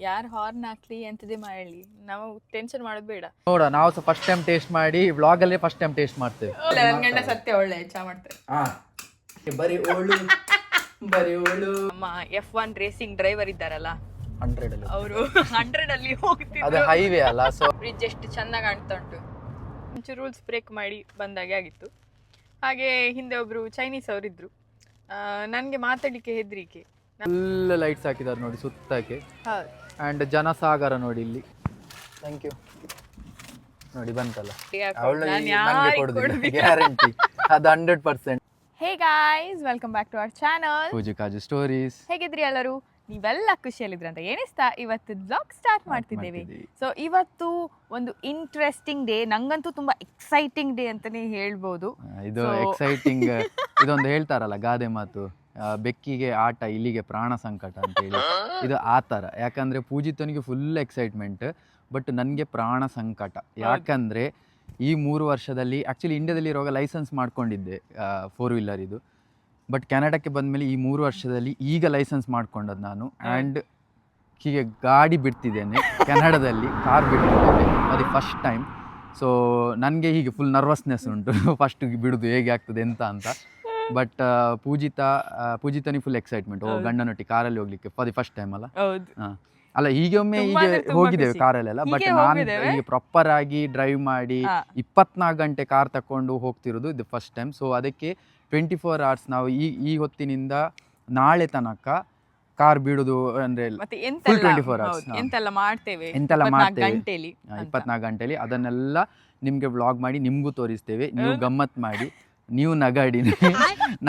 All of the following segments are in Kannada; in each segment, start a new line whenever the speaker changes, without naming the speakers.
ಯಾರು ಹಾರ್ನ್ ಹಾಕ್ಲಿ ಎಂತದೇ ಮಾಡಲಿ ನಾವು ಟೆನ್ಷನ್ ಮಾಡೋದು ಬೇಡ.
ನೋಡ ನಾವು ಸಹ ಫಸ್ಟ್ ಟೈಮ್ ಟೇಸ್ಟ್ ಮಾಡಿ ವ್ಲಾಗ್ ಅಲ್ಲಿ ಫಸ್ಟ್ ಟೈಮ್ ಟೇಸ್ಟ್ ಮಾಡ್ತೇವೆ.
ನನ್ನ ಗಂಡ ಸತ್ಯ ಒಳ್ಳೆ ಚಾ ಮಾಡ್ತಾರೆ.
ಬರೀ ಓಳು
ನಮ್ಮ F1 ರೇಸಿಂಗ್ ಡ್ರೈವರ್ ಇದ್ದಾರಲ್ಲ
100 ಅಲ್ಲಿ
ಅವರು 100 ಅಲ್ಲಿ ಹೋಗ್ತಿದ್ರು.
ಅದು ಹೈವೇ ಅಲ್ಲ, ಸೊ
ಬ್ರಿಡ್ಜ್ ಎಷ್ಟು ಚೆನ್ನಾಗಿ ಕಾಣ್ತಾ ಉಂಟು. ಒಂಚೂರು ರೂಲ್ಸ್ ಬ್ರೇಕ್ ಮಾಡಿ ಬಂದಾಗೆ ಆಗಿತ್ತು. ಹಾಗೆ ಹಿಂದೆ ಒಬ್ರು ಚೈನೀಸ್ ಅವರಿದ್ರು. ನನಗೆ ಮಾತಾಡ್ಲಿಕ್ಕೆ ಹೆದರಿಕೆ.
ಫುಲ್ ಲೈಟ್ಸ್ ಹಾಕಿದ್ದಾರೆ ನೋಡಿ ಸುತ್ತಕ್ಕೆ.
ಹೌದು,
ಅಂಡ್ ಜನಸಾಗರ ನೋಡಿ ಇಲ್ಲಿ. Thank you. ನೋಡಿ ಬಂತಲ್ಲ, ಗ್ಯಾರಂಟಿ ಅದು 100%.
Hey guys, welcome back to our channel
Pooju Kaju stories.
ಹೇಗಿದ್ರಿ ಎಲ್ಲರೂ? ನೀವೆಲ್ಲ ಖುಷಿಯಲ್ಲಿದ್ರ ಅಂತ ಎಣಿಸ್ತಾ ಇವತ್ತು ಬ್ಲಾಗ್ ಸ್ಟಾರ್ಟ್ ಮಾಡ್ತಿದ್ದೇವೆ. ಸೊ ಇವತ್ತು ಒಂದು ಇಂಟ್ರೆಸ್ಟಿಂಗ್ ಡೇ, ನಂಗಂತೂ ತುಂಬಾ ಎಕ್ಸೈಟಿಂಗ್ ಡೇ ಅಂತಾನೆ ಹೇಳ್ಬೋದು.
ಇದು ಎಕ್ಸೈಟಿಂಗ್, ಇದೊಂದು ಹೇಳ್ತಾರಲ್ಲ ಗಾದೆ ಮಾತು, ಬೆಕ್ಕಿಗೆ ಆಟ ಇಲ್ಲಿಗೆ ಪ್ರಾಣ ಸಂಕಟ ಅಂತ ಹೇಳಿ. ಇದು ಆ ಥರ. ಯಾಕಂದ್ರೆ ಪೂಜಿತನಿಗೆ ಫುಲ್ ಎಕ್ಸೈಟ್ಮೆಂಟ್, ಬಟ್ ನನಗೆ ಪ್ರಾಣ ಸಂಕಟ. ಯಾಕಂದ್ರೆ ಈ 3 ವರ್ಷದಲ್ಲಿ ಆ್ಯಕ್ಚುಲಿ ಇಂಡಿಯಾದಲ್ಲಿ ಇರುವಾಗ ಲೈಸೆನ್ಸ್ ಮಾಡ್ಕೊಂಡಿದ್ದೆ 4 ವೀಲರ್ ಇದು. ಬಟ್ ಕೆನಡಾಕ್ಕೆ ಬಂದಮೇಲೆ ಈ 3 ವರ್ಷದಲ್ಲಿ ಈಗ ಲೈಸೆನ್ಸ್ ಮಾಡ್ಕೊಂಡದ್ದು ನಾನು. ಆ್ಯಂಡ್ ಹೀಗೆ ಗಾಡಿ ಬಿಡ್ತಿದ್ದೇನೆ ಕೆನಡಾದಲ್ಲಿ, ಕಾರ್ ಬಿಡ್ತಿದ್ದೇನೆ ಅದು ಫಸ್ಟ್ ಟೈಮ್. ಸೊ ನನಗೆ ಹೀಗೆ ಫುಲ್ ನರ್ವಸ್ನೆಸ್ ಉಂಟು ಫಸ್ಟ್ ಬಿಡೋದು ಹೇಗೆ ಆಗ್ತದೆ ಎಂತ ಅಂತ. ಬಟ್ ಪೂಜಿತನಿಗೆ ಫುಲ್ ಎಕ್ಸೈಟ್ಮೆಂಟ್, ಗಂಡನೊಟ್ಟಿಗೆ ಕಾರಲ್ಲಿ ಹೋಗ್ಲಿಕ್ಕೆ ಫಾರ್ ದಿ ಫಸ್ಟ್ ಟೈಮ್ ಅಲ್ಲ. ಹಾಂ ಅಲ್ಲ, ಹೀಗೆ ಒಮ್ಮೆ ಹೀಗೆ ಹೋಗಿದ್ದೇವೆ ಕಾರಲ್ಲೆಲ್ಲ, ಬಟ್ ನಾನು ಈಗ ಪ್ರಾಪರ್ ಆಗಿ ಡ್ರೈವ್ ಮಾಡಿ 24 ಗಂಟೆ ಕಾರ್ ತಕೊಂಡು ಹೋಗ್ತಿರೋದು ಇದು ಫಸ್ಟ್ ಟೈಮ್. ಸೊ ಅದಕ್ಕೆ 24 hours ನಾವು ಈ ಹೊತ್ತಿನಿಂದ ನಾಳೆ ತನಕ ಕಾರ್ ಬಿಡುದು ಅಂದ್ರೆ ಫುಲ್ 24 hours
ಎಂತೆಲ್ಲ ಮಾಡ್ತೇವೆ
24 ಗಂಟೆಲಿ ಅದನ್ನೆಲ್ಲ ನಿಮ್ಗೆ ವ್ಲಾಗ್ ಮಾಡಿ ನಿಮ್ಗೂ ತೋರಿಸ್ತೇವೆ. ನೀವು ಗಮ್ಮತ್ ಮಾಡಿ, ನೀವು ನಗಾಡಿ.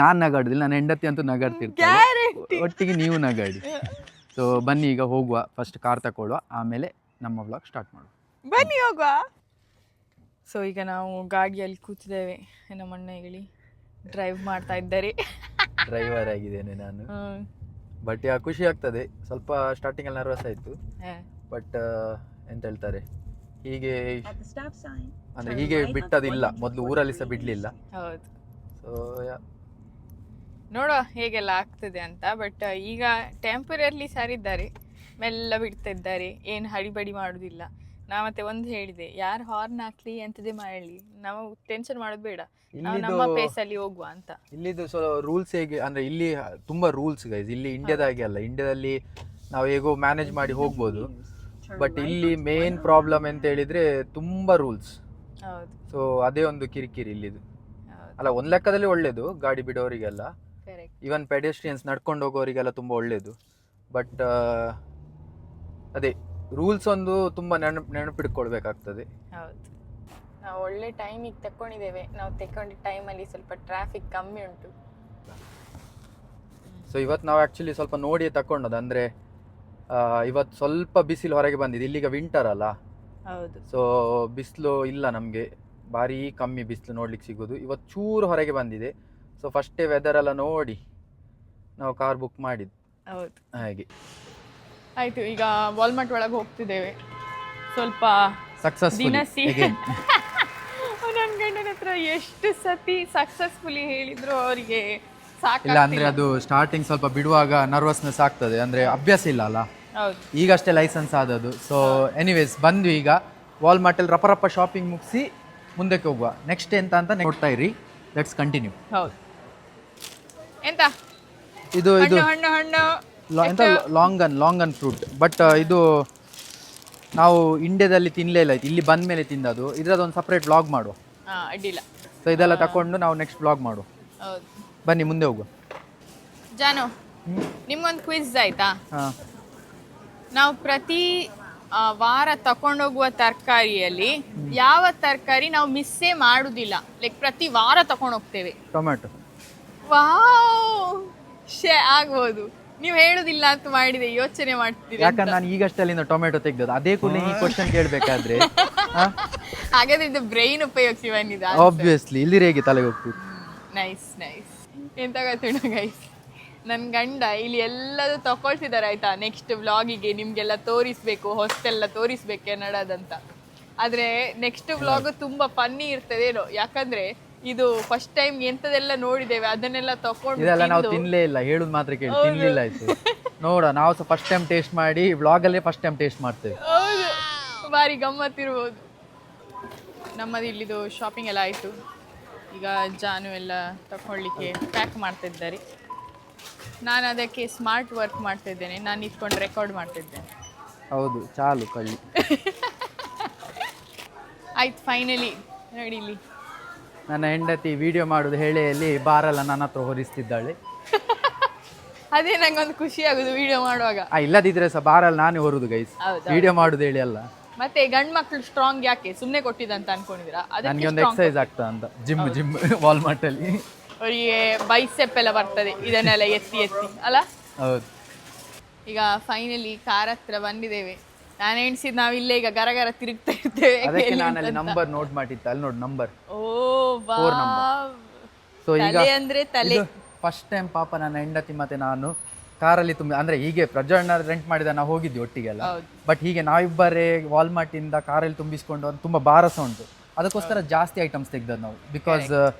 ನಾನ್ ನಗಾಡುದಿಲ್ಲ, ನನ್ನ ಹೆಂಡತಿ ಅಂತೂ ನಗಾಡ್ತಿರ್ತಾರೆ, ಒಟ್ಟಿಗೆ ನೀವು ನಗಾಡಿ. ಸೊ ಬನ್ನಿ ಈಗ ಹೋಗುವ, ಫಸ್ಟ್ ಕಾರ್ ತಗೊಳ್ಳುವ, ಆಮೇಲೆ ನಮ್ಮ ವ್ಲಾಗ್ ಸ್ಟಾರ್ಟ್ ಮಾಡುವ.
ಬನ್ನಿ ಹೋಗುವ. ಸೊ ಈಗ ನಾವು ಗಾಡಿಯಲ್ಲಿ ಕೂತಿದ್ದೇವೆ, ನಮ್ಮ ಅಣ್ಣ ಹೇಳಿ ಡ್ರೈವ್ ಮಾಡ್ತಾ ಇದ್ದಾರೆ.
ಡ್ರೈವರ್ ಆಗಿದ್ದೇನೆ ನಾನು. ಬಟ್ ಖುಷಿ ಆಗ್ತದೆ. ಸ್ವಲ್ಪ ಸ್ಟಾರ್ಟಿಂಗ್ ಅಲ್ಲಿ ನರ್ವಸ್ ಆಯ್ತು, ಬಟ್ ಎಂತ ಹೇಳ್ತಾರೆ, ಹೀಗೆ ಅಂದ್ರೆ ಹೀಗೆ ಬಿಟ್ಟದಿಲ್ಲ, ಮೊದಲು ಊರಲ್ಲಿ ಸಹ ಬಿಡ್ಲಿಲ್ಲ.
ಹೌದು.
ಸೊ
ನೋಡುವ ಹೇಗೆಲ್ಲ ಆಗ್ತದೆ ಅಂತ. ಬಟ್ ಈಗ ಟೆಂಪರರಿ ಸರಿದ್ದಾರೆ, ಮೆಲ್ಲ ಬಿಡ್ತಾ ಇದ್ದಾರೆ, ಏನು ಹಡಿಬಡಿ ಮಾಡುದಿಲ್ಲ. ನಾ ಮತ್ತೆ ಒಂದು ಹೇಳಿದೆ, ಯಾರು ಹಾರ್ನ್ ಹಾಕ್ಲಿ ಎಂತದೇ ಮಾಡಲಿ ನಾವು ಟೆನ್ಷನ್ ಮಾಡೋದು ಬೇಡ, ನಾವು ನಮ್ಮ ಪೇಸಲ್ಲಿ ಹೋಗುವ ಅಂತ.
ಇಲ್ಲಿದು ರೂಲ್ಸ್ ಹೇಗೆ ಅಂದ್ರೆ, ಇಲ್ಲಿ ತುಂಬಾ ರೂಲ್ಸ್ ಗೈಸ್. ಇಲ್ಲಿ ಇಂಡಿಯಾದಾಗೆ ಅಲ್ಲ, ಇಂಡಿಯಾದಲ್ಲಿ ನಾವು ಹೇಗೋ ಮ್ಯಾನೇಜ್ ಮಾಡಿ ಹೋಗ್ಬೋದು, ಬಟ್ ಇಲ್ಲಿ ಮೇನ್ ಪ್ರಾಬ್ಲಮ್ ಎಂತ ಹೇಳಿದ್ರೆ ತುಂಬಾ ರೂಲ್ಸ್.
ಹೌದು.
ಸೊ ಅದೇ ಒಂದು ಕಿರಿಕಿರಿ ಇಲ್ಲಿದು. ಅಲ್ಲ, ಒಂದ್ ಲೆಕ್ಕದಲ್ಲಿ ಒಳ್ಳೇದು ಗಾಡಿ ಬಿಡೋರಿಗೆಲ್ಲ, ಈವನ್ ಪೆಡೆಸ್ಟ್ರಿಯನ್ಸ್ ನಡ್ಕೊಂಡು ಹೋಗೋರಿಗೆಲ್ಲ ತುಂಬಾ ಒಳ್ಳೇದು. ಬಟ್ ಅದೇ ರೂಲ್ಸ್ ಒಂದು ತುಂಬಾ ನೆನಪಿಡ್ಕೊಳ್ಬೇಕಾಗ್ತದೆ.
ಹೌದು. ನಾವು ಒಳ್ಳೆ ಟೈಮಿಗೆ ತಕೊಂಡಿದ್ದೇವೆ. ನಾವು ತಗೊಂಡ ಟೈಮಲ್ಲಿ ಸ್ವಲ್ಪ ಟ್ರಾಫಿಕ್ ಕಮ್ಮಿ ಉಂಟು.
ಸೊ ಇವತ್ತು ನಾವು ಆ್ಯಕ್ಚುಲಿ ಸ್ವಲ್ಪ ನೋಡಿ ತಕೊಂಡದ್ದು. ಅಂದರೆ ಇವತ್ತು ಸ್ವಲ್ಪ ಬಿಸಿಲು ಹೊರಗೆ ಬಂದಿದೆ, ಇಲ್ಲಿಗ ವಿಂಟರ್ ಅಲ್ಲ.
ಹೌದು.
ಸೊ ಬಿಸಿಲು ಇಲ್ಲ, ನಮಗೆ ಭಾರಿ ಕಮ್ಮಿ ಬಿಸಿಲು ನೋಡ್ಲಿಕ್ಕೆ ಸಿಗೋದು. ಇವತ್ತು ಚೂರು ಹೊರಗೆ ಬಂದಿದೆ. ಸೊ ಫಸ್ಟೇ ವೆದರ್ ಎಲ್ಲ ನೋಡಿ ನಾವು ಕಾರ್ ಬುಕ್ ಮಾಡಿದ್ದು.
ಹೌದು,
ಹಾಗೆ
ಆಯಿತು. ಈಗ ವಾಲ್ಮಾರ್ಟ್ ಒಳಗೆ ಹೋಗ್ತಿದ್ದೇವೆ. ಸ್ವಲ್ಪ
ಸಕ್ಸಸ್ಫುಲ್
ದಿನಸಿ ನನ್ನ ಗಂಡನ ಹತ್ರ ಎಷ್ಟು ಸತಿ ಸಕ್ಸಸ್ಫುಲಿ ಹೇಳಿದ್ರು ಅವರಿಗೆ
ಇಲ್ಲ. ಅಂದ್ರೆ ಅದು ಸ್ಟಾರ್ಟಿಂಗ್ ಸ್ವಲ್ಪ ಬಿಡುವಾಗ ನರ್ವಸ್ನೆಸ್ ಆಗ್ತದೆ, ಅಂದ್ರೆ ಅಭ್ಯಾಸ ಇಲ್ಲ ಅಲ್ಲ.
ಹೌದು.
ಈಗಷ್ಟೇ ಲೈಸೆನ್ಸ್ ಆದದ್ದು. ಸೊ ಎನಿವೇಸ್ ಬಂದ್ವಿ. ಈಗ ವಾಲ್ಮಾರ್ಟಲ್ಲಿ ರಪ್ಪ ಶಾಪಿಂಗ್ ಮುಗಿಸಿ ಮುಂದಕ್ಕೆ ಹೋಗುವ. ನೆಕ್ಸ್ಟ್ ಎಂತ ಅಂತ ನೋಡ್ತಾ ಇರಿ. Let's continue.
ಹೌದು. ಎಂತ
ಇದು ಇದು
ಹಣ್ಣು ಹಣ್ಣು
ಎಂತ ಲಾಂಗ್ ಅನ್ ಫ್ರೂಟ್. ಬಟ್ ಇದು ನಾವು ಇಂಡಿಯಾದಲ್ಲಿ ತಿನ್ಲೇ ಇಲ್ಲ, ಇಲ್ಲಿ ಬಂದ ಮೇಲೆ ತಿಂದದು. ಇದ್ರದ್ದೊಂದು ಸಪ್ರೇಟ್ ವ್ಲಾಗ್ ಮಾಡುವ.
ಅಡ್ಡಿಲ್ಲ.
ಸೊ ಇದೆಲ್ಲ ತಕೊಂಡು ನಾವು ನೆಕ್ಸ್ಟ್ ವ್ಲಾಗ್ ಮಾಡುವ.
ಹೌದು,
ಬನ್ನಿ ಮುಂದೆ ಹೋಗುವ.
ಜಾನು, ನಿಮ್ಗೊಂದು ಕ್ವಿಜ್ ಆಯ್ತಾ? ನಾವು ಪ್ರತಿ ವಾರ ತಕೊಂಡೋಗುವ ತರಕಾರಿಯಲ್ಲಿ ಯಾವ ತರಕಾರಿ ನಾವು ಮಿಸ್ಸೇ ಮಾಡುದಿಲ್ಲ, ಲೈಕ್ ಪ್ರತಿ ವಾರ ತಕೊಂಡು ಹೋಗ್ತೇವೆ?
ಟೊಮ್ಯಾಟೊ.
ವಾವ್, ಆಗ್ಬೋದು. ನೀವು ಹೇಳುದಿಲ್ಲ ಅಂತ ಮಾಡಿದೆ, ಯೋಚನೆ ಮಾಡ್ತೀರಿ.
ಯಾಕಂದ್ರೆ ನಾನು ಈಗಷ್ಟೇ ಅಲ್ಲಿಂದ ಟೊಮೆಟೊ ತೆಗ್ದದ್ದು. ಅದೇ ಕೂಡ ಈ ಕ್ವಶನ್ ಕೇಳಬೇಕಾದ್ರೆ
ಹಾಗಾದ್ರೆ ಇದು ಬ್ರೈನ್ ಉಪಯೋಗಿಸಿ ಬಂದಿದೆ.
ಆಬ್ವಿಯಸ್ಲಿ ಇಲ್ಲಿರ ಹೇಗೆ ತಲೆಗೆ ಹೋಗ್ತೀವಿ.
Nice nice. ಎಂತ ಗೊತ್ತಿಲ್ಲ ಗೈಸ್, ನನ್ನ ಗಂಡ ಇಲ್ಲಿ ಎಲ್ಲದೂ ತಗೊಳ್ತಿದ್ದಾರೆ ಆಯ್ತಾ. ನೆಕ್ಸ್ಟ್ ವ್ಲಾಗಿಗೆ ನಿಮ್ಗೆಲ್ಲ ತೋರಿಸ್ಬೇಕು, ಹೊಸ್ತೆಲ್ಲ ತೋರಿಸ್ಬೇಕು ಕೆನಡಾದಂತ. ಆದ್ರೆ ನೆಕ್ಸ್ಟ್ ವ್ಲಾಗ್ ತುಂಬಾ ಫನ್ನಿ ಇರ್ತದೇನೋ, ಯಾಕಂದ್ರೆ ಇದು ಫಸ್ಟ್ ಟೈಮ್ ಎಂತದೆಲ್ಲ ನೋಡಿದ್ದೇವೆ ಅದನ್ನೆಲ್ಲ ತಕೊಂಡು
ಇದೆಲ್ಲ ನಾವು ತಿನ್ಲೇ ಇಲ್ಲ, ಹೇಳುದು ಮಾತ್ರ ಕೇಳಿ ತಿನ್ಲಿಲ್ಲ ಆಯ್ತು. ನೋಡ ನಾವು ಸಹ ಫಸ್ಟ್ ಟೈಮ್ ಟೇಸ್ಟ್ ಮಾಡಿ ವ್ಲಾಗಲ್ಲೇ ಫಸ್ಟ್ ಟೈಮ್ ಟೇಸ್ಟ್ ಮಾಡ್ತೇವೆ.
ಹೌದು, ಭಾರಿ ಗಮ್ಮತ್ತಿರ್ಬೋದು. ನಮ್ಮದು ಇಲ್ಲಿದು ಶಾಪಿಂಗ್ ಎಲ್ಲ ಆಯಿತು. ಈಗ ಜಾನು ಎಲ್ಲ ತಗೊಳ್ಳಿಕ್ಕೆ ಪ್ಯಾಕ್ ಮಾಡ್ತಿದ್ದಾರೆ. ನಾನು ಅದಕ್ಕೆ ಸ್ಮಾರ್ಟ್ ವರ್ಕ್ ಮಾಡ್ತಿದ್ದೇನೆ. ನಾನು ಇಟ್ಕೊಂಡು ರೆಕಾರ್ಡ್ ಮಾಡ್ತಿದ್ದೇನೆ.
ಹೌದು, ಚಾಲು ಕಳ್ಳಿ.
ಆಯ್ತು, ಫೈನಲಿ ನೋಡಿ ಇಲ್ಲಿ
ನನ್ನ ಹೆಂಡತಿ ವಿಡಿಯೋ ಮಾಡುದು ಹೇಳೆಯಲ್ಲಿ ಬಾರಲ್ಲ ನನ್ನ ಹತ್ರ ಹೊರಿಸ್ತಿದ್ದಾಳೆ.
ಅದೇ ನಂಗೊಂದು ಖುಷಿ ಆಗುದು ವಿಡಿಯೋ ಮಾಡುವಾಗ.
ಇಲ್ಲದಿದ್ರೆ ಸಹ ಬಾರಲ್ಲ ನಾನೇ ಹೊರುದು ಗೈಸ್, ವಿಡಿಯೋ ಮಾಡುದು ಹೇಳಿ ಅಲ್ಲ.
ಮತ್ತೆ ಗಂಡು ಮಕ್ಕಳು ಸ್ಟ್ರಾಂಗ್ ಯಾಕೆ ಸುಮ್ಮನೆ ಕೊಟ್ಟಿದಂತ ಅನ್ಕೊಂಡಿದ್ದೀರಾ?
ನನಗೆ ಒಂದು ಎಕ್ಸಸೈಸ್ ಆಗ್ತದೆ ಅಂತ ಜಿಮ್ ವಾಲ್ಮಾರ್ಟ್ ಅಲ್ಲಿ
ಅವರಿಗೆ ಬೈಸೆಪ್ ಎಲ್ಲ ಬರ್ತದೆ ಇದನ್ನೆಲ್ಲ ಎತ್ತಿ ಎತ್ತಿ ಅಲ್ಲ.
ಹೌದು,
ಈಗ ಫೈನಲಿ ಕಾರ್ ಹತ್ರ ಬಂದಿದ್ದೇವೆ. ನಾನು ಎಣಿಸಿದ್ ನಾವಿಲ್ಲೇ ಈಗ ಗರಗರ ತಿರುಗ್ತಾ ಇರ್ತೇವೆ.
ಅದಕ್ಕೆ ನಾನು ಅಲ್ಲಿ ನಂಬರ್ ನೋಟ್ ಮಾಡಿತ್ತು, ಅಲ್ಲಿ ನೋಡಿ ನಂಬರ್.
ಓ ಬಾ,
ಸೊ ಈಗ
ಅಂದ್ರೆ ತಲೆ
ಫಸ್ಟ್ ಟೈಮ್ ಪಾಪ ನನ್ನ ಹೆಂಡತಿ ಮತ್ತೆ ನಾನು ಕಾರಲ್ಲಿ ತುಂಬ ಅಂದ್ರೆ ಹೀಗೆ ಪ್ರಜ್ವಲ್ನ ರೆಂಟ್ ಮಾಡಿದ ನಾವು ಹೋಗಿದ್ವಿ ಒಟ್ಟಿಗೆಲ್ಲ. ಬಟ್ ಹೀಗೆ ನಾವಿಬ್ಬರೇ ವಾಲ್ಮಾರ್ಟ್ ಇಂದ ಕಾರಲ್ಲಿ ತುಂಬಿಸ್ಕೊಂಡು ಅದು ತುಂಬಾ ಭಾರ ಸಹ ಉಂಟು. ಅದಕ್ಕೋಸ್ಕರ ಜಾಸ್ತಿ ಐಟಮ್ಸ್ ತೆಗ್ದದ್ದು ನಾವು, ಬಿಕಾಸ್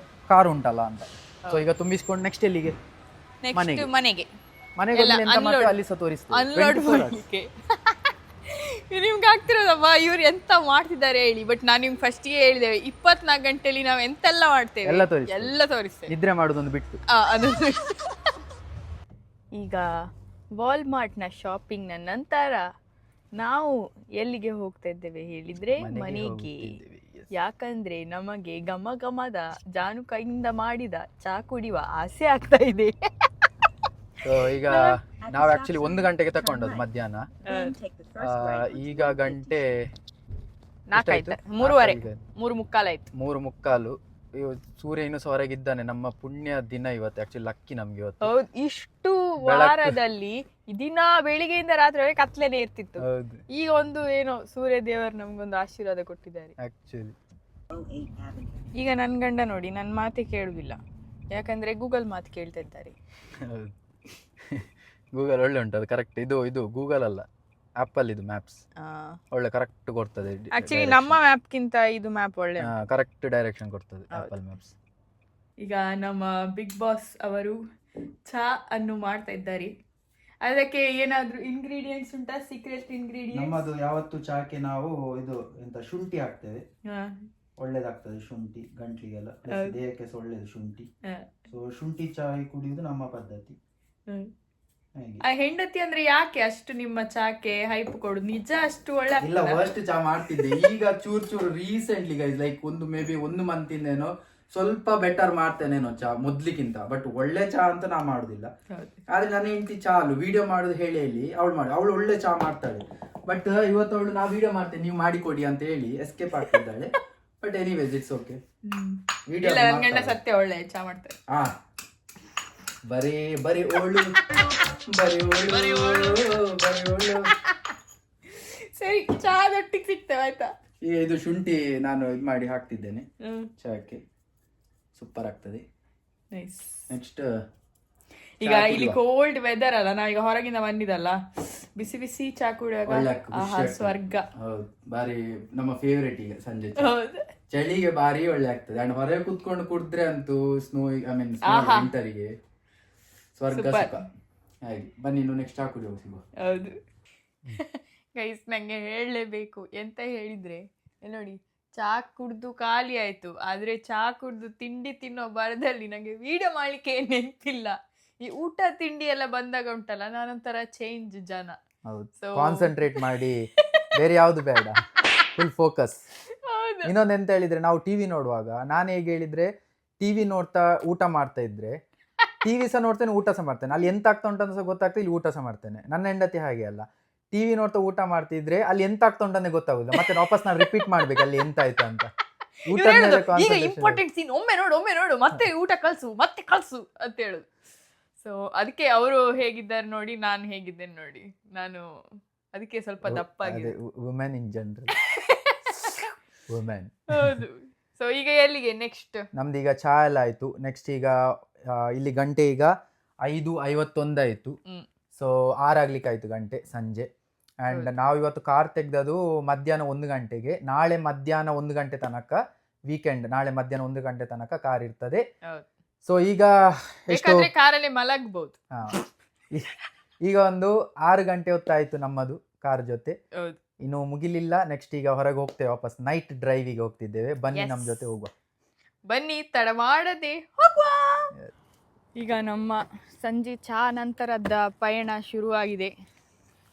ಕಾರ್ ಉಂಟಲ್ಲ ಅಂತ. ಸೊ ಈಗ ತುಂಬಿಸ್ಕೊಂಡು ನೆಕ್ಸ್ಟ್ ಎಲ್ಲಿಗೆ?
ಮನೆಗೆ
ಮನೆಗೆ ಎಂತ ಮಾಡ್ತೀವಿ ಅಲ್ಲಿ ಸಹ ತೋರಿಸ್ತೇವೆ.
ನಿಮ್ಗೆ ಆಗ್ತಿರೋದಮ್ಮ ಇವ್ರು ಎಂತ ಮಾಡ್ತಿದ್ದಾರೆ ಹೇಳಿ. ಬಟ್ ನಾನು ನಿಮ್ಗೆ ಫಸ್ಟಿಗೆ ಹೇಳಿದ್ದೇವೆ 24 ಗಂಟೆಲಿ ನಾವು ಎಂತೆಲ್ಲ ಮಾಡ್ತೇವೆ ಎಲ್ಲ ತೋರಿಸ್ತೇವೆ.
ನಿದ್ರೆ ಮಾಡೋದೊಂದು ಬಿಟ್ಟು
ಅದು ಈಗ ವಾಲ್ಮಾರ್ಟ್ನ ಶಾಪಿಂಗ್ನ ನಂತರ ನಾವು ಎಲ್ಲಿಗೆ ಹೋಗ್ತಾ ಇದ್ದೇವೆ ಹೇಳಿದ್ರೆ ಮನೆಗೆ. ಯಾಕಂದ್ರೆ ನಮಗೆ ಘಮ ಘಮದ ಜಾನು ಕೈಯಿಂದ ಮಾಡಿದ ಚಾ ಕುಡಿಯುವ ಆಸೆ ಆಗ್ತಾ ಇದೆ.
ಈಗ ನಾವು ಆಕ್ಚುಲಿ 1 ಗಂಟೆಗೆ ತಕೊಂಡದ್ದು ಮಧ್ಯಾಹ್ನ. ಈಗ ಗಂಟೆ
4 ಆಯ್ತು, 3:15 3:15 ಆಯ್ತು.
3:15. ಸೂರ್ಯ ಇನ್ನೂ ಹೊರಗಿದ್ದಾನೆ. ನಮ್ಮ ಪುಣ್ಯ ದಿನ ಇವತ್ತು, ಆಕ್ಚುಲಿ ಲಕ್ಕಿ ನಮ್ಗೆ ಇವತ್ತು.
ಹೌದು, ಇಷ್ಟು ವಾರದಲ್ಲಿ ದಿನ ಬೆಳಿಗ್ಗೆಯಿಂದ ರಾತ್ರಿವರೆಗೆ ಕತ್ಲೆನೇ ಇರ್ತಿತ್ತು. ಈಗ ಒಂದು ಏನೋ ಸೂರ್ಯ ದೇವರು ನಮ್ಗೊಂದು ಆಶೀರ್ವಾದ ಕೊಟ್ಟಿದ್ದಾರೆ
ಆಕ್ಚುಲಿ.
ಈಗ ನನ್ ಗಂಡ ನೋಡಿ ನನ್ನ ಮಾತೆ ಕೇಳುದಿಲ್ಲ, ಯಾಕಂದ್ರೆ ಗೂಗಲ್ ಮಾತು ಕೇಳ್ತಾ ಇದ್ದಾರೆ.
ಗೂಗಲ್ ಒಳ್ಳೆ ಉಂಟು, ಅದು ಕರೆಕ್ಟ್. ಇದು ಗೂಗಲ್ ಅಲ್ಲ, ಆಪಲ್ ಇದು ಮ್ಯಾಪ್ಸ್ ಒಳ್ಳೆ ಕರೆಕ್ಟ್ ಕೊಡ್ತದೆ.
ಆಕ್ಚುಲಿ ನಮ್ಮ ಮ್ಯಾಪ್ ಗಿಂತ ಇದು ಮ್ಯಾಪ್ ಒಳ್ಳೆ
ಕರೆಕ್ಟ್ ಡೈರೆಕ್ಷನ್ ಕೊಡ್ತದೆ ಆಪಲ್ ಮ್ಯಾಪ್ಸ್.
ಈಗ ನಮ್ಮ ಬಿಗ್ ಬಾಸ್ ಅವರು ಚಾ ಅನ್ನು ಮಾಡ್ತಾ ಇದ್ದಾರೆ. ಅದಕ್ಕೆ ಏನಾದ್ರೂ ಇಂಗ್ರೀಡಿಯೆಂಟ್ಸ್ ಉಂಟಾ? Secret ingredients?
ನಮ್ಮದು ಯಾವತ್ತು ಚಾಕ್ಕೆ ನಾವು ಇದು ಎಂತ ಶುಂಠಿ ಹಾಕ್ತೇವೆ, ಒಳ್ಳೇದಾಗ್ತದೆ ಶುಂಠಿ ಗಂಟ್ಲಿಗೆಲ್ಲ, ದೇಹಕ್ಕೆ ಸಹ ಒಳ್ಳೇದು ಶುಂಠಿ. ಸೊ ಶುಂಠಿ ಚಾಯ್ ಕುಡಿಯುವುದು ನಮ್ಮ ಪದ್ಧತಿ.
ಆ ಹೆಂಡತಿ ಅಂದ್ರೆ ಯಾಕೆ ಅಷ್ಟು ನಿಮ್ಮ ಚಾಕ್ಕೆ ಹೈಪ್ ಕೊಡುದು? ನಿಜ ಅಷ್ಟು ಒಳ್ಳೆ
ಇಲ್ಲ, ಫಸ್ಟ್ ಚಾ ಮಾಡ್ತಿದ್ದೆ, ಈಗ ಚೂರು recently guys like maybe 1 month ಇಂದೇನೋ ಸ್ವಲ್ಪ ಬೆಟರ್ ಮಾಡ್ತೇನೇನೋ ಚಾ ಮೊದ್ಲಿಕ್ಕಿಂತ. ಬಟ್ ಒಳ್ಳೆ ಚಾ ಅಂತ ನಾ ಮಾಡುದಿಲ್ಲ. ಆದ್ರೆ ನನ್ನ ಹೆಂಡತಿ ಚಾಲು ವಿಡಿಯೋ ಮಾಡುದು ಹೇಳಿ ಅವಳು ಒಳ್ಳೆ ಚಾ ಮಾಡ್ತಾಳೆ. ಬಟ್ ಇವತ್ತು ಅವಳು ನಾ ವಿಡಿಯೋ ಮಾಡ್ತೇನೆ ನೀವು ಮಾಡಿಕೊಡಿ ಅಂತ ಹೇಳಿ ಎಸ್ಕೇಪ್ ಆಗ್ತಿದ್ದಾಳೆ. But anyways it's okay.
Video ನನ್ನ ಗಂಡ ಸತ್ಯ ಒಳ್ಳೆ ಚಾ ಮಾಡ್ತಾರೆ.
ಬರೀ ಓಳು
ಸರಿ, ಚಾದೊಟ್ಟಿಗೆ ಸಿಗ್ತೇವೆ ಆಯ್ತಾ?
ಈಗ ಇದು ಶುಂಠಿ ನಾನು ಇದು ಮಾಡಿ ಹಾಕ್ತಿದ್ದೇನೆ ಚಾಕ್ಕೆ, ಸೂಪರ್ ಆಗ್ತದೆ. ನೆಕ್ಸ್ಟ್
ಈಗ ಇಲ್ಲಿ ಕೋಲ್ಡ್ ವೆದರ್ ಅಲ್ಲ, ನಾವೀಗ ಹೊರಗಿಂದ ಬಂದಿದ್ದಲ್ಲ, ಬಿಸಿ ಬಿಸಿ ಚಾ ಕುಡಿಯುವಾಗ ಸ್ವರ್ಗ.
ಹೌದು, ಬಾರಿ ನಮ್ಮ ಫೇವ್ರೇಟ್ ಈಗ ಸಂಜೆ ಚಳಿಗೆ ಬಾರಿ ಒಳ್ಳೆ ಆಗ್ತದೆ. ಅಂಡ್ ಹೊರಗೆ ಕುತ್ಕೊಂಡು ಕುಡಿದ್ರೆ ಅಂತೂ ವಿಂಟರಿಗೆ ಸ್ವರ್ಗ ಸುಖ. ಹಾಗೆ ಬನ್ನಿ, ಇನ್ನು ನೆಕ್ಸ್ಟ್ ಚಾ ಕುಡಿಯುವ ಸಿಗುವ.
ಹೌದು ಗೈಸ್, ನಂಗೆ ಹೇಳಲೇಬೇಕು. ಎಂತ ಹೇಳಿದ್ರೆ ನೋಡಿ, ಚಾ ಕುಡ್ದು ಖಾಲಿ ಆಯ್ತು, ಆದ್ರೆ ಚಾ ಕುಡ್ದು ತಿಂಡಿ ತಿನ್ನೋ ಬರದಲ್ಲಿ ನಂಗೆ ವಿಡಿಯೋ ಮಾಡ್ಲಿಕ್ಕೆ ನೆನಪಿಲ್ಲ. ಈ ಊಟ ತಿಂಡಿ ಎಲ್ಲ ಬಂದಾಗ ಉಂಟಲ್ಲ, ನಾನೊಂಥರ ಚೇಂಜ್ ಜನ.
ಕಾನ್ಸಂಟ್ರೇಟ್ ಮಾಡಿ ಬೇರೆ ಯಾವ್ದು ಬೇಡ, ಫುಲ್ ಫೋಕಸ್. ಇನ್ನೊಂದು ಎಂತ ಹೇಳಿದ್ರೆ, ನಾವು ಟಿವಿ ನೋಡುವಾಗ ನಾನು ಹೇಗೆ ಹೇಳಿದ್ರೆ, ಟಿವಿ ನೋಡ್ತಾ ಊಟ ಮಾಡ್ತಾ ಇದ್ರೆ ಟಿವಿ ಸಹ ನೋಡ್ತೇನೆ, ಊಟ ಸಹ ಮಾಡ್ತೇನೆ. ಅಲ್ಲಿ ಎಂತ ಆಗ್ತಾ ಉಂಟಂತ ಸಹ ಗೊತ್ತಾಗ್ತದೆ, ಇಲ್ಲಿ ಊಟ ಸಹ ಮಾಡ್ತೇನೆ. ನನ್ನ ಹೆಂಡತಿ ಹಾಗೆ ಅಲ್ಲ, ಟಿವಿ ನೋಡ್ತಾ ಊಟ ಮಾಡ್ತಿದ್ರೆ ಅಲ್ಲಿ ಎಂತ ಆಗ್ತಾ ಉಂಟಂತ ಗೊತ್ತಾಗುದಿಲ್ಲ, ಮತ್ತೆ ವಾಪಸ್ ನಾವು ರಿಪೀಟ್ ಮಾಡ್ಬೇಕು ಅಲ್ಲಿ ಎಂತ ಆಯ್ತು ಅಂತ.
ಇಂಪಾರ್ಟೆಂಟ್ ಸೀನ್ ಒಮ್ಮೆ ನೋಡು ಮತ್ತೆ ಊಟ ಕಳ್ಸು ಅಂತ ಹೇಳುದು. ಸೊ ಅದಕ್ಕೆ ಅವರು ಹೇಗಿದ್ದಾರೆ ನೋಡಿ, ನಾನು ಹೇಗಿದ್ದೇನೆ ನೋಡಿ. ನಾನು ಅದಕ್ಕೆ ಸ್ವಲ್ಪ ದಪ್ಪಾಗಿದೆ.
Women in general, women.
ಹೌದು. ಸೊ ಈಗ ಎಲ್ಲಿಗೆ ನೆಕ್ಸ್ಟ್?
ನಮ್ದು ಈಗ ಚಾ ಎಲ್ಲ ಆಯ್ತು. ನೆಕ್ಸ್ಟ್ ಈಗ ಇಲ್ಲಿ ಗಂಟೆ ಈಗ 5:51 ಆಯ್ತು. ಸೊ 6 ಆಗ್ಲಿಕ್ಕೆ ಆಯ್ತು ಗಂಟೆ ಸಂಜೆ. ಅಂಡ್ ನಾವು ಇವತ್ತು ಕಾರ್ ತೆಗ್ದದು ಮಧ್ಯಾಹ್ನ 1 ಗಂಟೆಗೆ. ನಾಳೆ ಮಧ್ಯಾಹ್ನ 1 ಗಂಟೆ ತನಕ ವೀಕೆಂಡ್ ನಾಳೆ ಮಧ್ಯಾಹ್ನ 1 ಗಂಟೆ ತನಕ ಕಾರ್ ಇರ್ತದೆ.
ಹೌದು.
ಸೊ ಈಗ ಎಷ್ಟು
ಬೇಕಾದ್ರೆ ಕಾರಲ್ಲಿ ಮಲಗ್ಬೋದು.
ಹಾ. ಈಗ ಒಂದು 6 ಗಂಟೆ ಹೊತ್ತಾಯ್ತು ನಮ್ಮದು ಕಾರ್ ಜೊತೆ.
ಹೌದು.
ಇನ್ನು ಮುಗಿಲಿಲ್ಲ. ನೆಕ್ಸ್ಟ್ ಈಗ ಹೊರಗೆ ಹೋಗ್ತೇವೆ, ವಾಪಸ್ ನೈಟ್ ಡ್ರೈವಿಗೆ ಹೋಗ್ತಿದ್ದೇವೆ. ಬನ್ನಿ ನಮ್ಮ ಜೊತೆ ಹೋಗುವ.
ಬನ್ನಿ, ತಡ ಮಾಡದೆ ಹೋಗುವ. ಈಗ ನಮ್ಮ ಸಂಜೆ ಚಾ ನಂತರದ ಪಯಣ ಶುರುವಾಗಿದೆ.